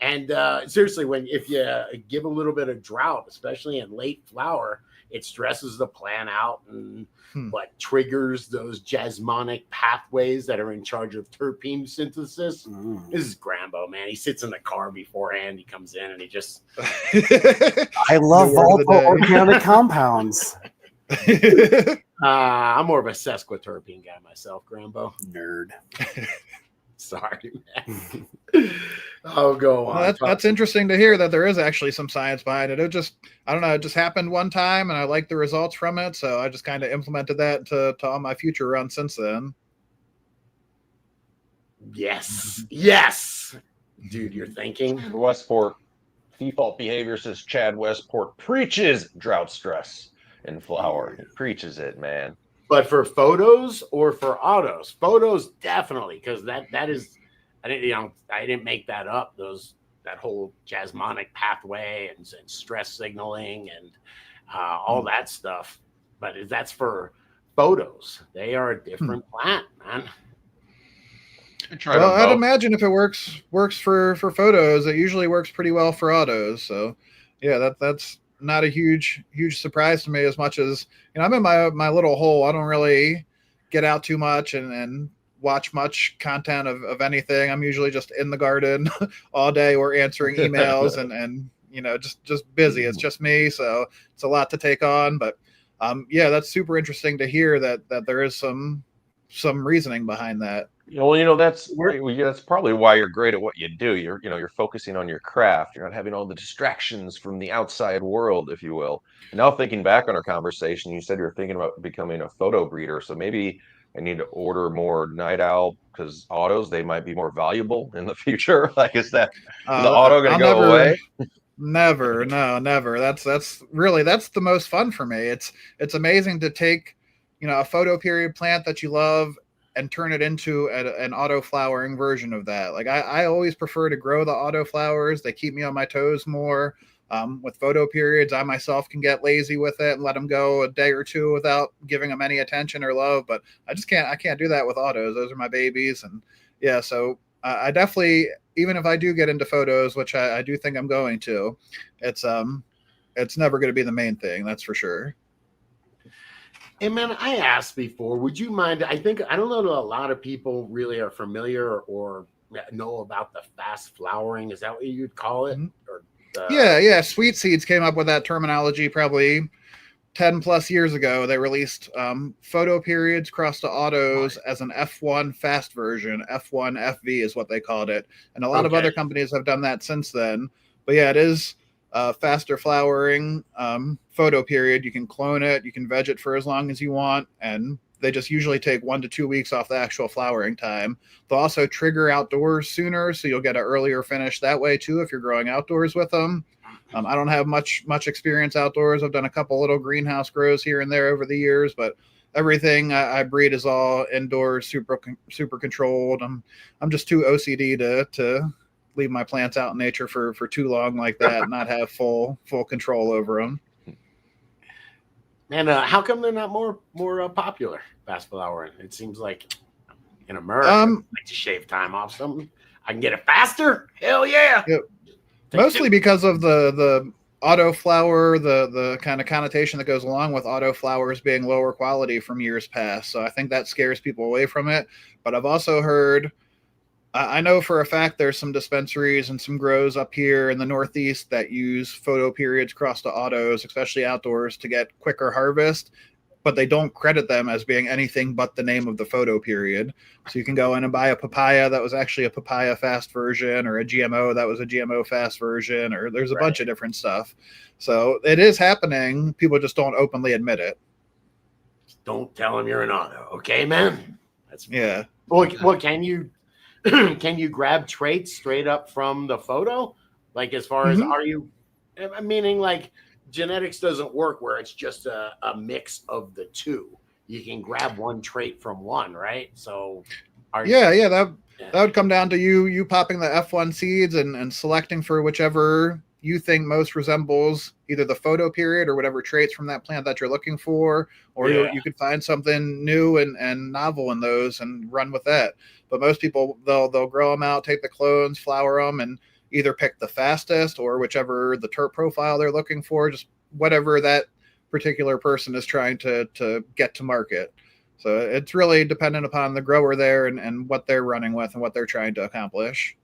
And seriously, if you give a little bit of drought, especially in late flower, it stresses the plant out and what triggers those jasmonic pathways that are in charge of terpene synthesis. This is Grambo, man. He sits in the car beforehand. He comes in and he just. I love volatile organic compounds. I'm more of a sesquiterpene guy myself, Grambo. Nerd. Sorry, man. I'll go on. Well, that's interesting to hear that there is actually some science behind it. I don't know, it just happened one time and I liked the results from it. So I just kind of implemented that to all my future runs since then. Yes. Yes. Dude, you're thinking. Westport default behavior says Chad Westport preaches drought stress in flower. He preaches it, man. But for photos or for autos? Photos definitely, because that is, I didn't make that up. That whole jasmonic pathway and stress signaling and all that stuff. But that's for photos. They are a different plant, man. Well, I'd imagine if it works for photos, it usually works pretty well for autos. So yeah, that's not a huge surprise to me, as much as I'm in my little hole. I don't really get out too much and watch much content of anything. I'm usually just in the garden all day or answering emails and just busy. It's just me, so it's a lot to take on. But yeah, that's super interesting to hear that there is some reasoning behind that. Well, that's probably why you're great at what you do. You're focusing on your craft. You're not having all the distractions from the outside world, if you will. And now thinking back on our conversation, you said you were thinking about becoming a photo breeder. So maybe I need to order more Nightowl, because autos, they might be more valuable in the future. Like, is the auto going to go away? Never. No, never. That's the most fun for me. It's amazing to take, a photo period plant that you love and turn it into an auto flowering version of that. Like I always prefer to grow the auto flowers. They keep me on my toes more. With photo periods, I myself can get lazy with it and let them go a day or two without giving them any attention or love. But I can't do that with autos. Those are my babies. And yeah, so I definitely, even if I do get into photos, which I do think I'm going to, it's never going to be the main thing. That's for sure. Hey, man, I asked before, would you mind? I don't know that a lot of people really are familiar or know about the fast flowering. Is that what you'd call it? Mm-hmm. Yeah. Sweet Seeds came up with that terminology probably 10 plus years ago. They released photo periods crossed to autos as an F1 fast version. F1 FV is what they called it. And a lot of other companies have done that since then. But yeah, it is faster flowering photo period. You can clone it, you can veg it for as long as you want, and they just usually take 1 to 2 weeks off the actual flowering time. They'll also trigger outdoors sooner, so you'll get an earlier finish that way too if you're growing outdoors with them. I don't have much experience outdoors. I've done a couple little greenhouse grows here and there over the years, but everything I breed is all indoors, super controlled. I'm just too OCD to leave my plants out in nature for too long like that and not have full control over them. And how come they're not more popular, fast flowering? It seems like in America, I like to shave time off something. I can get it faster. Hell yeah! Mostly because of the auto flower, the kind of connotation that goes along with auto flowers being lower quality from years past. So I think that scares people away from it. But I've also heard, I know for a fact there's some dispensaries and some grows up here in the Northeast that use photo periods crossed to autos, especially outdoors, to get quicker harvest, but they don't credit them as being anything but the name of the photo period. So you can go in and buy a papaya that was actually a papaya fast version, or a GMO that was a GMO fast version, or there's a bunch of different stuff. So it is happening. People just don't openly admit it. Don't tell them you're an auto. Okay, man? Yeah. Well, can you can you grab traits straight up from the photo? Like, as far as, are you, meaning like genetics doesn't work where it's just a mix of the two. You can grab one trait from one, right? So that would come down to you popping the F1 seeds and selecting for whichever you think most resembles either the photo period or whatever traits from that plant that you're looking for, or you could find something new and novel in those and run with that. But most people, they'll grow them out, take the clones, flower them, and either pick the fastest or whichever the terp profile they're looking for, just whatever that particular person is trying to get to market. So it's really dependent upon the grower there and what they're running with and what they're trying to accomplish.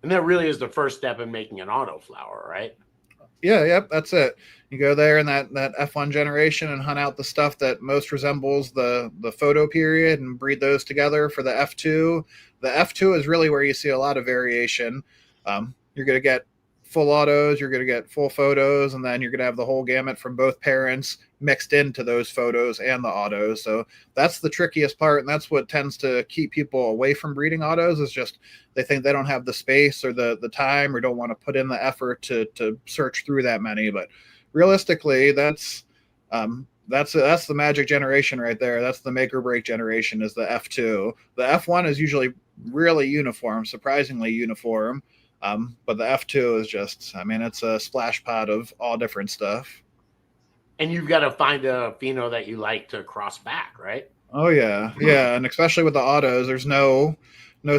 And that really is the first step in making an autoflower, right? Yeah, yep, that's it. You go there in that F1 generation and hunt out the stuff that most resembles the photo period and breed those together for the F2. The F2 is really where you see a lot of variation. You're going to get full autos, you're going to get full photos, and then you're going to have the whole gamut from both parents mixed into those photos and the autos. So that's the trickiest part, and that's what tends to keep people away from breeding autos, is just they think they don't have the space or the time or don't want to put in the effort to search through that many. But realistically, that's the magic generation right there. That's the make or break generation, is the F2. The F1 is usually really uniform, surprisingly uniform. But the F2 is just, it's a splash pot of all different stuff. And you've got to find a pheno that you like to cross back, right? Oh, yeah. Yeah. And especially with the autos, there's no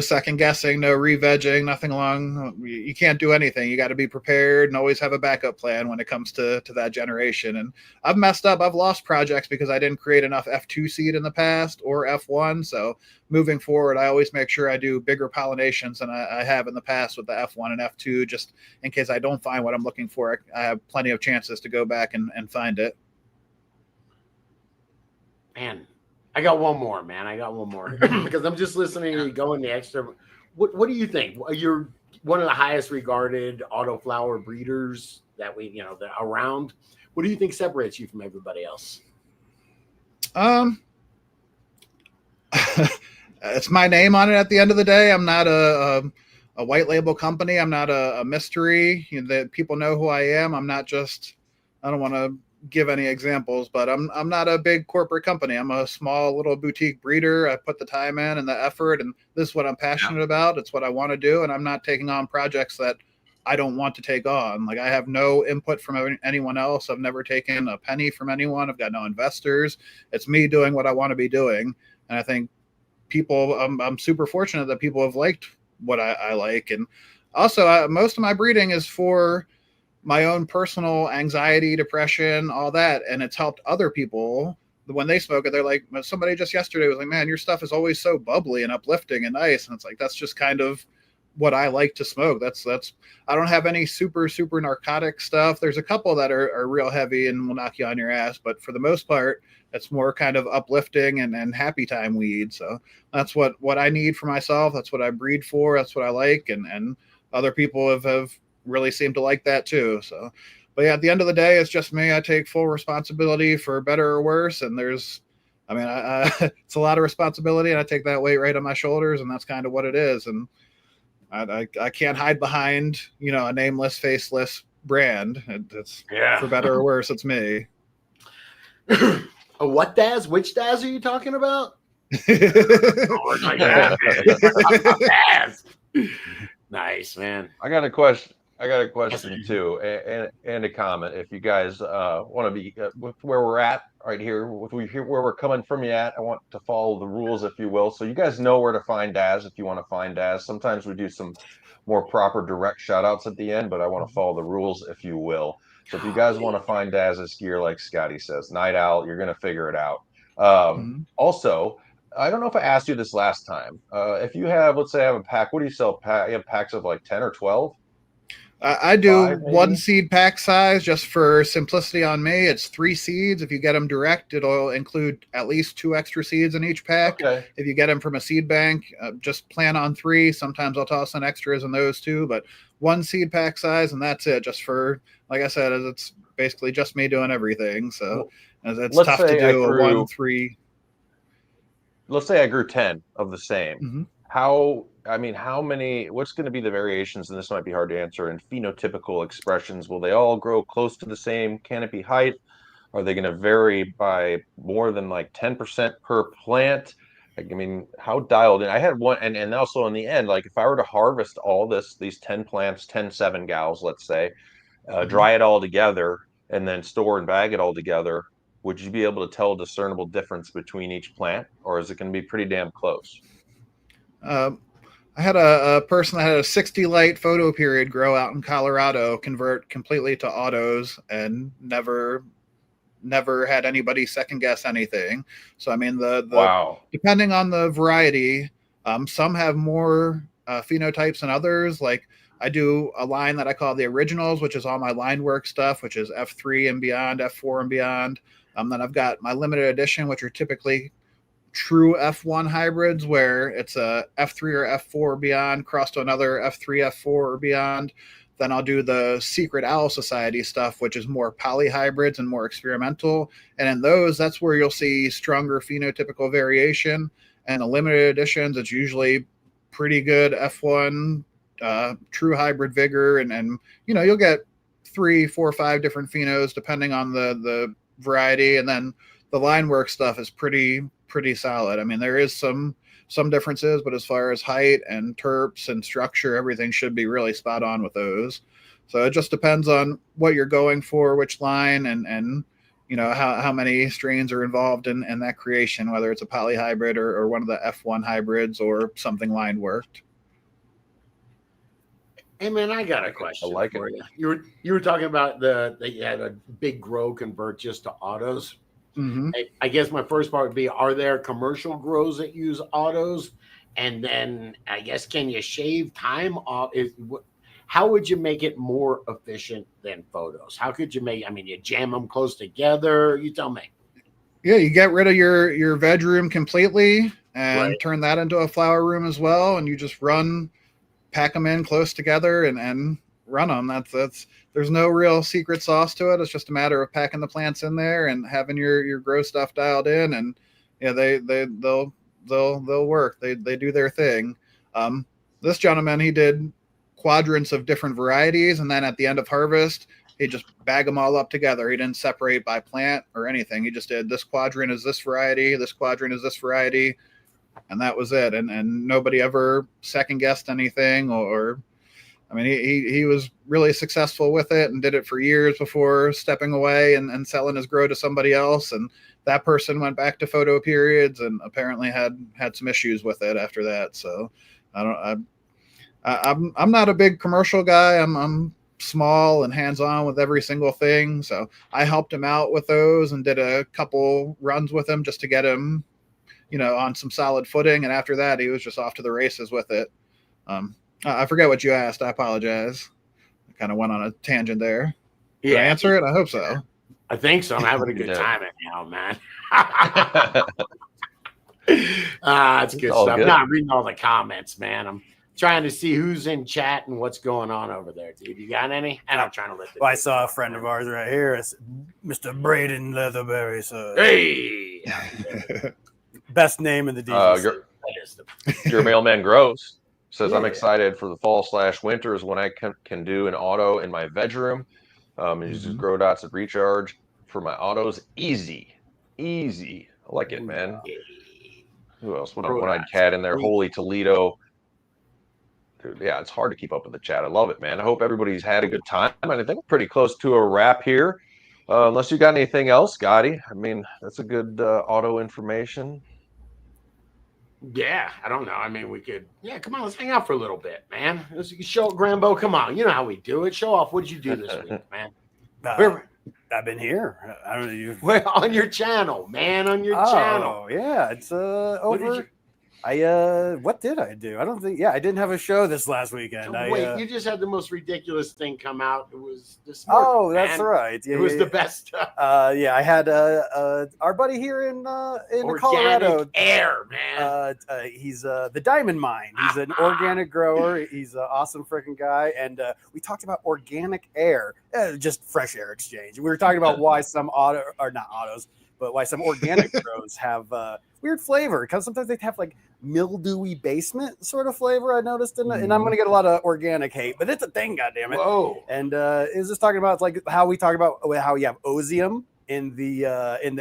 second guessing, no re-vegging, nothing along. You can't do anything. You got to be prepared and always have a backup plan when it comes to that generation. And I've messed up. I've lost projects because I didn't create enough F2 seed in the past or F1. So moving forward, I always make sure I do bigger pollinations than I have in the past with the F1 and F2, just in case I don't find what I'm looking for. I have plenty of chances to go back and find it. Man, I got one more, because I'm just listening to you go in the extra. What do you think? You're one of the highest regarded autoflower breeders that that around. What do you think separates you from everybody else? It's my name on it at the end of the day. I'm not a white label company. I'm not a mystery that people know who I am. I'm not just, I don't want to give any examples, but I'm not a big corporate company. I'm a small little boutique breeder. I put the time in and the effort, and this is what I'm passionate about. It's what I want to do. And I'm not taking on projects that I don't want to take on. Like, I have no input from anyone else. I've never taken a penny from anyone. I've got no investors. It's me doing what I want to be doing. And I think people, I'm super fortunate that people have liked what I like. And also most of my breeding is for my own personal anxiety, depression, all that. And it's helped other people when they smoke it. They're like, somebody just yesterday was like, man, your stuff is always so bubbly and uplifting and nice. And it's like, that's just kind of what I like to smoke. That's, I don't have any super narcotic stuff. There's a couple that are real heavy and will knock you on your ass. But for the most part, it's more kind of uplifting and happy time weed. So that's what I need for myself. That's what I breed for. That's what I like. And other people have really seem to like that too. So, but yeah, at the end of the day, it's just me. I take full responsibility for better or worse. And there's, it's a lot of responsibility, and I take that weight right on my shoulders, and that's kind of what it is. And I can't hide behind, a nameless, faceless brand. It's for better or worse. It's me. What Daz? Which Daz are you talking about? Daz. Nice, man. I got a question too, and a comment. If you guys want to be with where we're at right here, where we're coming from at, I want to follow the rules, if you will. So you guys know where to find Daz if you want to find Daz. Sometimes we do some more proper direct shout outs at the end, but I want to follow the rules, if you will. So if you guys want to find Daz's gear, like Scotty says, Nightowl, you're going to figure it out. Also, I don't know if I asked you this last time. If you have, let's say I have a pack, what do you sell? You have packs of like 10 or 12? I do 1 seed pack size just for simplicity on me. It's 3 seeds. If you get them direct, it'll include at least 2 extra seeds in each pack. Okay. If you get them from a seed bank, just plan on 3. Sometimes I'll toss in extras in those too, but 1 seed pack size, and that's it. Just for, like I said, it's basically just me doing everything. So it's tough to do a 1-3. Let's say I grew 10 of the same. How I mean, what's going to be the variations, and this might be hard to answer, in phenotypical expressions? Will they all grow close to the same canopy height? Are they going to vary by more than like 10% per plant? Like, I mean, how dialed in? I had one, and also in the end, like if I were to harvest all these 10 plants, 10 7 gals, let's say, dry it all together, and then store and bag it all together, would you be able to tell a discernible difference between each plant, or is it going to be pretty damn close? I had a person that had a 60 light photo period grow out in Colorado, convert completely to autos, and never had anybody second guess anything. So I mean, Wow. depending on the variety, some have more phenotypes than others. Like I do a line that I call the originals, which is all my line work stuff, which is F3 and beyond, F4 and beyond. Then I've got my limited edition, which are typically true F1 hybrids, where it's a F3 or F4 or beyond crossed to another F3, F4 or beyond. Then I'll do the Secret Owl Society stuff, which is more polyhybrids and more experimental. And in those, that's where you'll see stronger phenotypical variation. And the limited editions, it's usually pretty good F1, true hybrid vigor. And you'll get 3, 4, 5 different phenos depending on the variety. And then the line work stuff is pretty solid. I mean, there is some differences, but as far as height and terps and structure, everything should be really spot on with those. So it just depends on what you're going for, which line, and how many strains are involved in that creation, whether it's a polyhybrid or one of the F1 hybrids or something line worked. Hey man, I got a question for you. You were talking about that you had a big grow convert just to autos. Mm-hmm. I guess my first part would be: are there commercial grows that use autos? And then I guess, can you shave time off? How would you make it more efficient than photos? How could you make? I mean, you jam them close together. You tell me. Yeah, you get rid of your veg room completely and Right. turn that into a flower room as well, and you just pack them in close together and run them. That's there's no real secret sauce to it. It's just a matter of packing the plants in there and having your grow stuff dialed in, and they'll work. They do their thing. This gentleman, he did quadrants of different varieties, and then at the end of harvest, he just bag them all up together. He didn't separate by plant or anything. He just did this quadrant is this variety, this quadrant is this variety, and that was it. And nobody ever second guessed anything or I mean, he was really successful with it and did it for years before stepping away and selling his grow to somebody else. And that person went back to photo periods and apparently had some issues with it after that. So I'm not a big commercial guy. I'm small and hands-on with every single thing. So I helped him out with those and did a couple runs with him just to get him, on some solid footing. And after that, he was just off to the races with it. I forget what you asked. I apologize. I kind of went on a tangent there. Did I answer it? I hope so. I think so. I'm having a good time now, man. It's good stuff. Good. No, I'm reading all the comments, man. I'm trying to see who's in chat and what's going on over there, dude. You got any? And I'm trying to let I saw a friend of ours right here, it's Mr. Braden Leatherberry. So hey, best name in the DGC. Your mailman grows. Says, Yeah. I'm excited for the fall / winters when I can do an auto in my veg room. Uses grow dots at recharge for my autos. Easy. I like it, man. Who else? One-eyed cat in there. Holy Toledo. Dude, yeah, it's hard to keep up with the chat. I love it, man. I hope everybody's had a good time. And I think we're pretty close to a wrap here. Unless you got anything else, Gotti. I mean, that's a good auto information. Yeah, I don't know. I mean, we could. Yeah, come on, let's hang out for a little bit, man. Let's show Grambo. Come on, you know how we do it. Show off. What did you do this week, man? I've been here. I don't know you. Well, on your channel, man. On your channel. Oh, yeah, it's over. What did I do? I don't think. Yeah, I didn't have a show this last weekend. Wait, you just had the most ridiculous thing come out. It was this. Oh, that's right. Yeah, it was the best stuff. Yeah, I had our buddy here in organic Colorado. Air, man. He's the Diamond Mine. He's an organic grower. He's an awesome freaking guy. And we talked about organic air, just fresh air exchange. We were talking about why some not autos, but why some organic grows have weird flavor, because sometimes they have like mildewy basement sort of flavor. I noticed, and I'm going to get a lot of organic hate, but it's a thing, goddammit. Whoa! And is this talking about like how we talk about how you have osium in the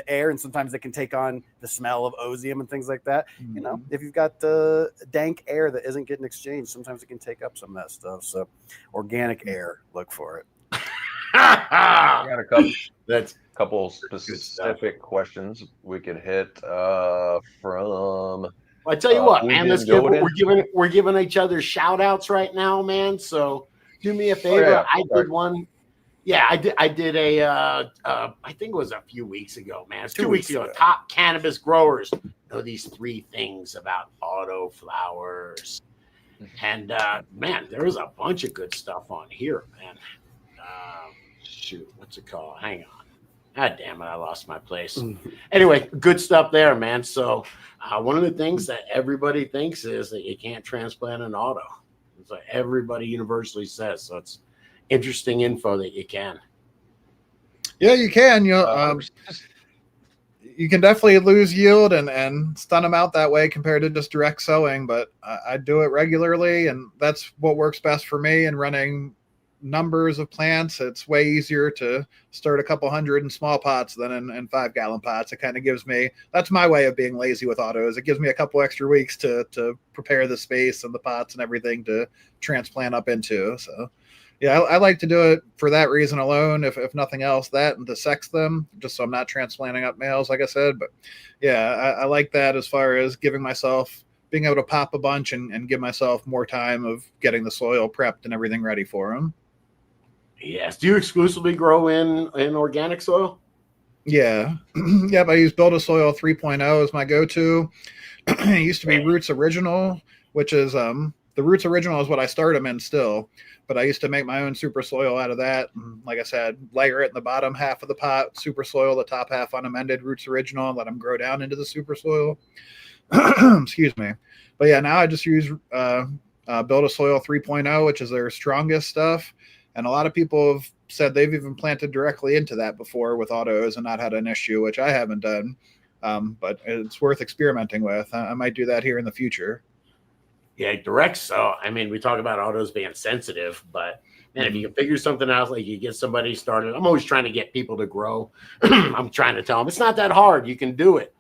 air, and sometimes it can take on the smell of osium and things like that. You know, if you've got dank air that isn't getting exchanged, sometimes it can take up some of that stuff. So organic air, look for it. I got a That's couple specific questions we could hit from. I tell you what, man, we're giving each other shout outs right now, man. So do me a favor. Yeah. I did one. Yeah, I did a I think it was a few weeks ago, man. It's 2 weeks ago. Top cannabis growers know these 3 things about Autoflowers. And man, there was a bunch of good stuff on here, man. Shoot, what's it called? Hang on. God damn it, I lost my place. Anyway, good stuff there, man. So one of the things that everybody thinks is that you can't transplant an auto. It's like everybody universally says. So it's interesting info that you can. Yeah, you can. You can definitely lose yield and stun them out that way compared to just direct sowing, but I do it regularly, and that's what works best for me. And running numbers of plants, it's way easier to start a couple hundred in small pots than in 5-gallon pots. It kind of gives me, that's my way of being lazy with autos. It gives me a couple extra weeks to prepare the space and the pots and everything to transplant up into. So yeah, I like to do it for that reason alone, if nothing else, that and to sex them, just so I'm not transplanting up males, like I said. But yeah, I like that as far as giving myself, being able to pop a bunch and give myself more time of getting the soil prepped and everything ready for them. Yes. Do you exclusively grow in organic soil? Yeah. Yep. I use Build a Soil 3.0 as my go-to. It used to be Roots Original, which is the Roots Original is what I start them in still. But I used to make my own super soil out of that. And like I said, layer it in the bottom half of the pot, super soil, the top half unamended Roots Original, and let them grow down into the super soil. Excuse me. But yeah, now I just use Build a Soil 3.0, which is their strongest stuff. And a lot of people have said they've even planted directly into that before with autos and not had an issue, which I haven't done. But it's worth experimenting with. I might do that here in the future. Yeah, direct. So, I mean, we talk about autos being sensitive, but man, if you can figure something out, like you get somebody started, I'm always trying to get people to grow. I'm trying to tell them it's not that hard. You can do it.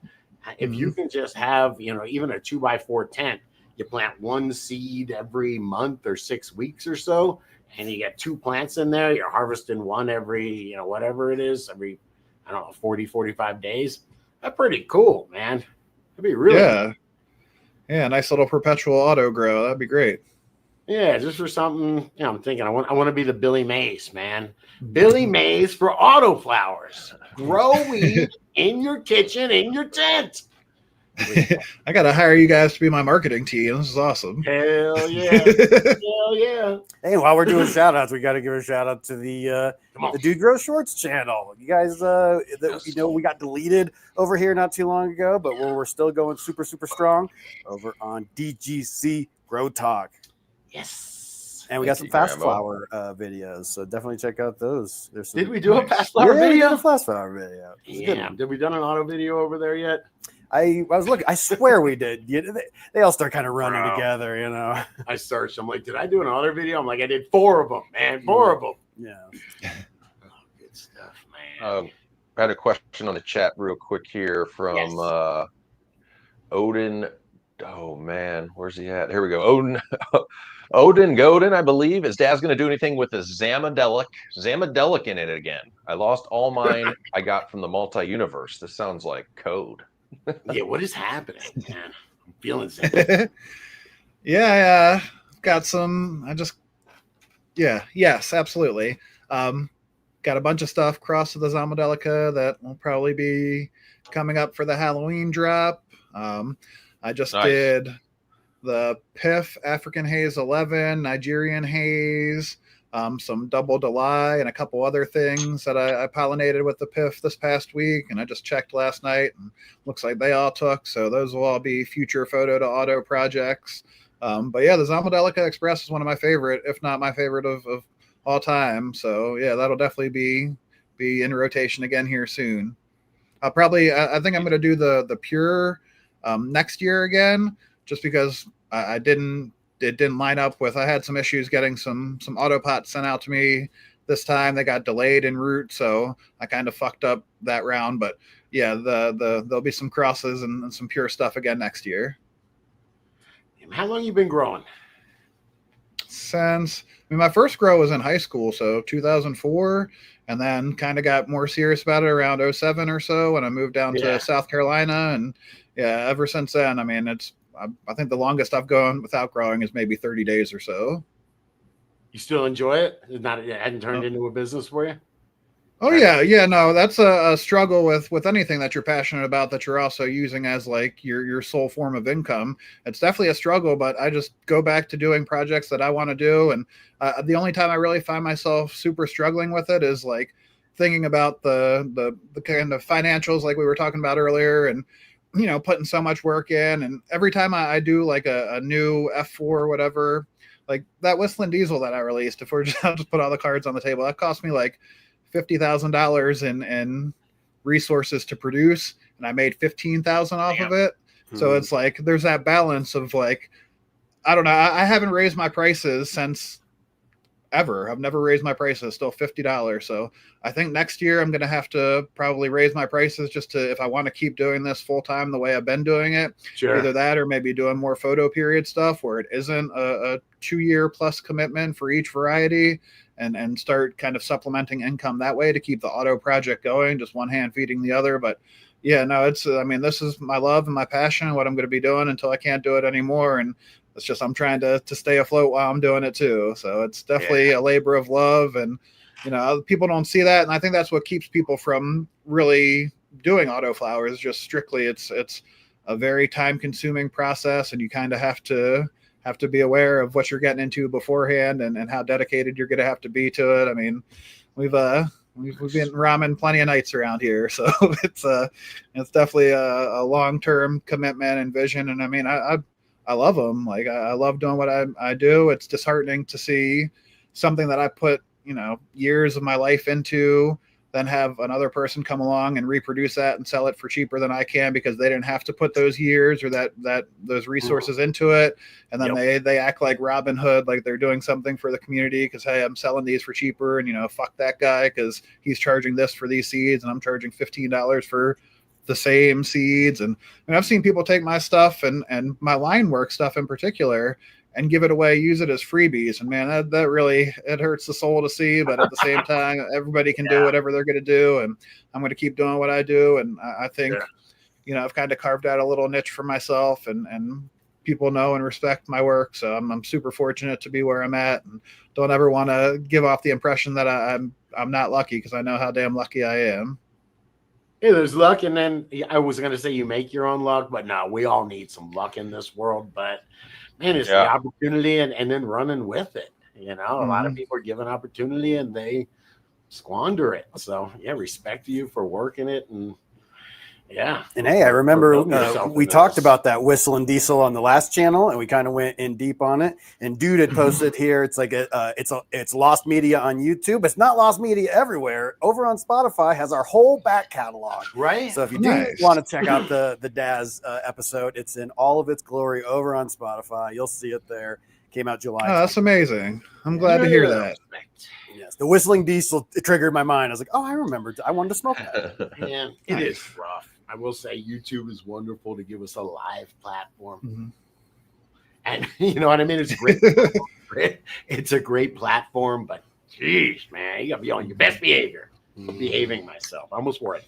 If you can just have, even a 2x4 tent, you plant 1 seed every month or 6 weeks or so, and you get 2 plants in there, you're harvesting 1 every, whatever it is, every, 40, 45 days. That's pretty cool, man. That'd be really cool. Yeah, nice little perpetual auto grow. That'd be great. Yeah, just for something. I'm thinking I want to be the Billy Mays, man. Billy Mays for Autoflowers. Grow weed in your kitchen, in your tent. I got to hire you guys to be my marketing team. This is awesome. Hell yeah. Hell yeah. Hey, while we're doing shout outs, we got to give a shout out to the Dude Grow Shorts channel. You guys, we got deleted over here not too long ago, but we're still going super, super strong over on DGC Grow Talk. Yes. And we got some fast flower videos, so definitely check out those. Did we do a fast flower video? We did a fast flower video. Yeah. Did we done an auto video over there yet? I was looking. I swear we did. They all start kind of running together, I searched. I'm like, did I do an auto video? I'm like, I did 4 of them, man. 4 of them. Yeah. Good stuff, man. I had a question on the chat real quick here from Odin. Oh man, where's he at? Here we go. Odin Godin, I believe. Is Dad's going to do anything with the Zamadelic in it again? I lost all mine I got from the multi-universe. This sounds like code. Yeah, what is happening, man? I'm feeling sick. Yeah, got some. Yes, absolutely. Got a bunch of stuff crossed to the Zamadelica that will probably be coming up for the Halloween drop. I just did the PIF African Haze 11, Nigerian Haze, some Double Delay, and a couple other things that I pollinated with the PIF this past week. And I just checked last night, and looks like they all took. So those will all be future photo to auto projects. But yeah, the Zamadelica Express is one of my favorite, if not my favorite of all time. So yeah, that'll definitely be in rotation again here soon. I'll probably, I think I'm going to do the pure next year again, just because it didn't line up with, I had some issues getting some autopots sent out to me this time. They got delayed en route, so I kind of fucked up that round. But yeah, there'll be some crosses and some pure stuff again next year. How long you been growing? Since, I mean, my first grow was in high school, so 2004, and then kind of got more serious about it around 07 or so when I moved down to South Carolina. And yeah, ever since then, I mean, I think the longest I've gone without growing is maybe 30 days or so. You still enjoy it? It hadn't turned into a business for you? Oh yeah, no, that's a struggle with anything that you're passionate about that you're also using as like your sole form of income. It's definitely a struggle, but I just go back to doing projects that I want to do. And the only time I really find myself super struggling with it is like thinking about the kind of financials like we were talking about earlier, and putting so much work in. And every time I do like a new F4 or whatever, like that Whistling Diesel that I released, if we're just, I'll just put all the cards on the table, that cost me like $50,000 in resources to produce, and I made 15,000 off of it. So it's like there's that balance of like, I don't know, I haven't raised my prices since ever. I've never raised my prices, still $50. So I think next year I'm going to have to probably raise my prices just to, if I want to keep doing this full time the way I've been doing it. Sure. Either that or maybe doing more photo period stuff where it isn't a 2-year plus commitment for each variety, and start kind of supplementing income that way to keep the auto project going, just one hand feeding the other. But yeah, no, it's, I mean, this is my love and my passion and what I'm going to be doing until I can't do it anymore. And it's just, I'm trying to stay afloat while I'm doing it too. So it's definitely a labor of love, and, people don't see that. And I think that's what keeps people from really doing Autoflowers. Just strictly, it's a very time consuming process, and you kind of have to be aware of what you're getting into beforehand, and how dedicated you're going to have to be to it. I mean, we've been ramen plenty of nights around here, so it's definitely a long-term commitment and vision. And I mean, I love them. Like I love doing what I do. It's disheartening to see something that I put, years of my life into, then have another person come along and reproduce that and sell it for cheaper than I can because they didn't have to put those years or those resources into it. And then they act like Robin Hood, like they're doing something for the community because, hey, I'm selling these for cheaper, and, fuck that guy because he's charging this for these seeds and I'm charging $15 for the same seeds. And I've seen people take my stuff and my line work stuff in particular and give it away, use it as freebies. And man, that really, it hurts the soul to see, but at the same time, everybody can do whatever they're going to do. And I'm going to keep doing what I do. And I think, I've kind of carved out a little niche for myself, and people know and respect my work. So I'm super fortunate to be where I'm at, and don't ever want to give off the impression that I'm not lucky, because I know how damn lucky I am. Yeah, there's luck, and then I was going to say you make your own luck, but no, we all need some luck in this world. But man, it's the opportunity and then running with it. A lot of people are given opportunity and they squander it. So respect to you for working it. And and hey, I remember we talked about that Whistling Diesel on the last channel, and we kind of went in deep on it. And dude had posted here, it's like it's lost media on YouTube. It's not lost media everywhere. Over on Spotify has our whole back catalog. Right. So if you do want to check out the Daz episode, it's in all of its glory over on Spotify. You'll see it there. Came out July. Oh, that's amazing. I'm glad to hear that. Yes, the Whistling Diesel, it triggered my mind. I was like, oh, I remembered. I wanted to smoke that. Man, it is rough. I will say YouTube is wonderful to give us a live platform. And you know what I mean? It's great. It's a great platform, but geez, man, you got to be on your best behavior. I'm behaving myself. I almost wore a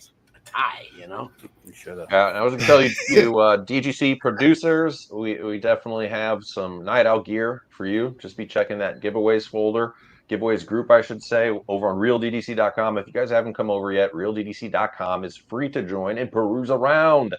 tie, You should have. I was going to tell you, DGC producers, we definitely have some Nightowl gear for you. Just be checking that giveaways folder. Giveaways group, I should say, over on realddc.com. If you guys haven't come over yet, realddc.com is free to join and peruse around.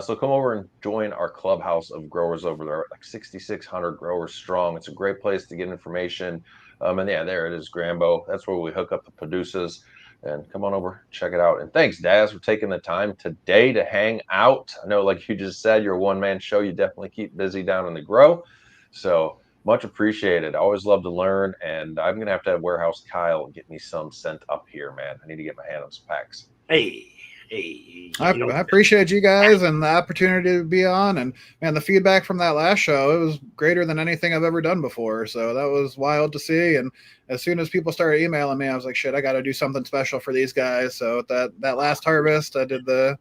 So come over and join our clubhouse of growers over there, like 6,600 growers strong. It's a great place to get information. And there it is, Grambo. That's where we hook up the producers. And come on over, check it out. And thanks, Daz, for taking the time today to hang out. I know, like you just said, you're a one-man show. You definitely keep busy down in the grow. So much appreciated. I always love to learn, and I'm gonna have Warehouse Kyle get me some sent up here, man. I need to get my hand on some packs. Hey, Hey, I appreciate you guys and the opportunity to be on. And man, the feedback from that last show, it was greater than anything I've ever done before. So that was wild to see. And as soon as people started emailing me, I was like, shit, I got to do something special for these guys. So that last harvest, I did the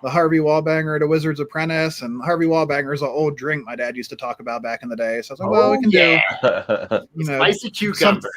Harvey Wallbanger at a Wizard's Apprentice, and Harvey Wallbanger is an old drink my dad used to talk about back in the day. So I was like, well, we can do, spicy cucumber.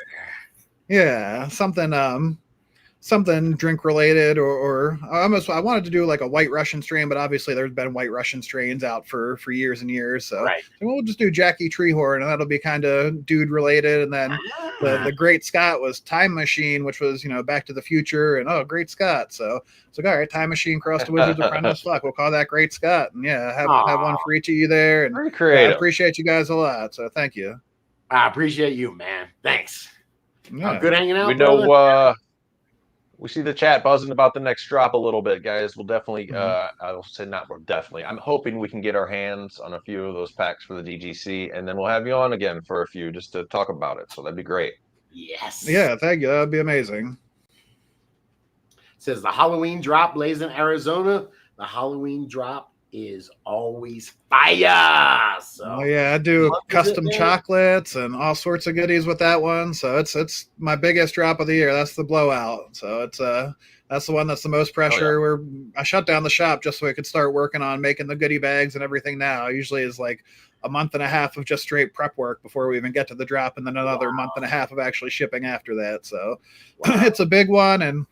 Something drink related, or I wanted to do like a White Russian strain, but obviously there's been White Russian strains out for years and years. So we'll just do Jackie Treehorn, and that'll be kind of dude related. And then the Great Scott was Time Machine, which was, Back to the Future, and Great Scott. So it's like, all right, Time Machine crossed the Wizard's Apprentice. Fuck, we'll call that Great Scott. And have one for each of you there. And very creative. I appreciate you guys a lot. So thank you. I appreciate you, man. Thanks. Yeah. Good hanging out. We know. We see the chat buzzing about the next drop a little bit, guys. We'll definitely, I'll say not definitely. I'm hoping we can get our hands on a few of those packs for the DGC, and then we'll have you on again for a few just to talk about it. So that'd be great. Yes. Yeah, thank you. That'd be amazing. Says the Halloween drop lays in Arizona. The Halloween drop is always fire. So I do custom chocolates and all sorts of goodies with that one. So it's my biggest drop of the year. That's the blowout. So it's that's the one that's the most pressure. I shut down the shop just so I could start working on making the goodie bags and everything now. Usually is like a month and a half of just straight prep work before we even get to the drop, and then another month and a half of actually shipping after that. So it's a big one, and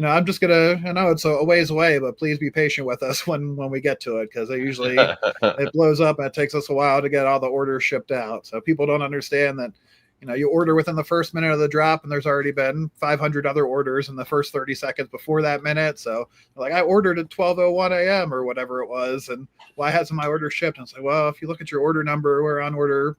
I'm just gonna. I know it's a ways away, but please be patient with us when we get to it, because it blows up and it takes us a while to get all the orders shipped out. So people don't understand that. You order within the first minute of the drop, and there's already been 500 other orders in the first 30 seconds before that minute. So, like, I ordered at 12:01 a.m. or whatever it was, and why hasn't my order shipped? And it's like, well, if you look at your order number, we're on order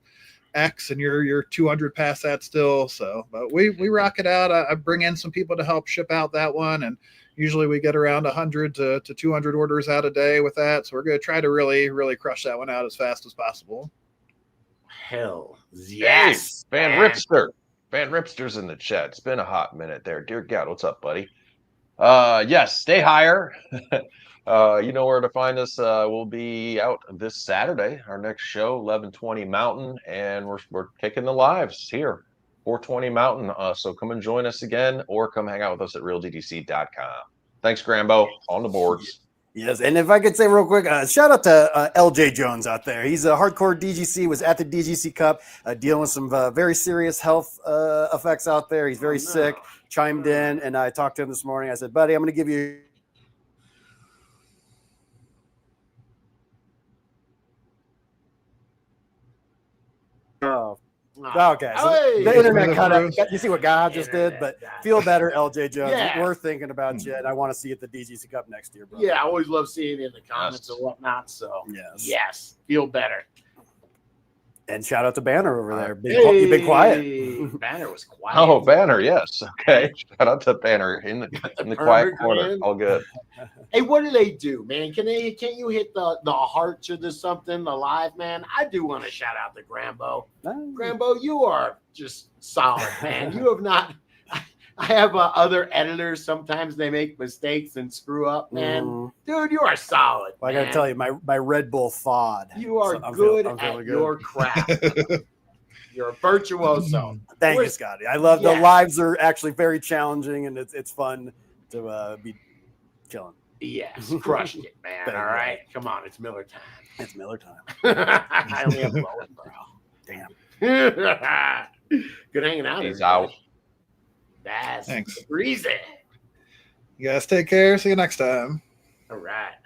X, and you're 200 past that still. So, but we rock it out. I bring in some people to help ship out that one, and usually we get around 100 to 200 orders out a day with that. So we're going to try to really, really crush that one out as fast as possible. Hell yes. Hey, Van Ripster. Van Ripster's in the chat. It's been a hot minute there. Dear God, what's up, buddy? Yes, stay higher. You know where to find us. We'll be out this Saturday, our next show, 11:20 Mountain, and we're kicking the lives here, 4:20 Mountain. So come and join us again, or come hang out with us at realddc.com. Thanks, Grambo, on the boards. Yes, and if I could say real quick, shout out to LJ Jones out there. He's a hardcore DGC, was at the DGC Cup, dealing with some very serious health effects out there. He's very sick, chimed in, and I talked to him this morning. I said, buddy, I'm going to give you okay. So the internet cut out. You see what God just did, but feel better, LJ Jones. Yeah. We're thinking about you, and I want to see you at the DGC Cup next year, bro. Yeah, I always love seeing it in the comments and whatnot. So yes, feel better. And shout out to Banner over there. You've been quiet. Banner was quiet. Oh, Banner, yes. Okay. Shout out to Banner in the quiet corner. All good. Hey, what do they do, man? Can't you hit the hearts or something, the live, man? I do want to shout out to Grambo. Grambo, you are just solid, man. You have not. I have other editors. Sometimes they make mistakes and screw up, man. Dude, you are solid. Well, I got to tell you, my Red Bull thawed. You are good at your craft. You're a virtuoso. Thank you, Scotty. I love the lives are actually very challenging, and it's fun to be chilling. Yes, crushed it, man. All right, come on, it's Miller time. It's Miller time. I only have blowing, bro. Damn. Good hanging out. He's out. That's Thanks. the reason. You guys take care. See you next time. All right.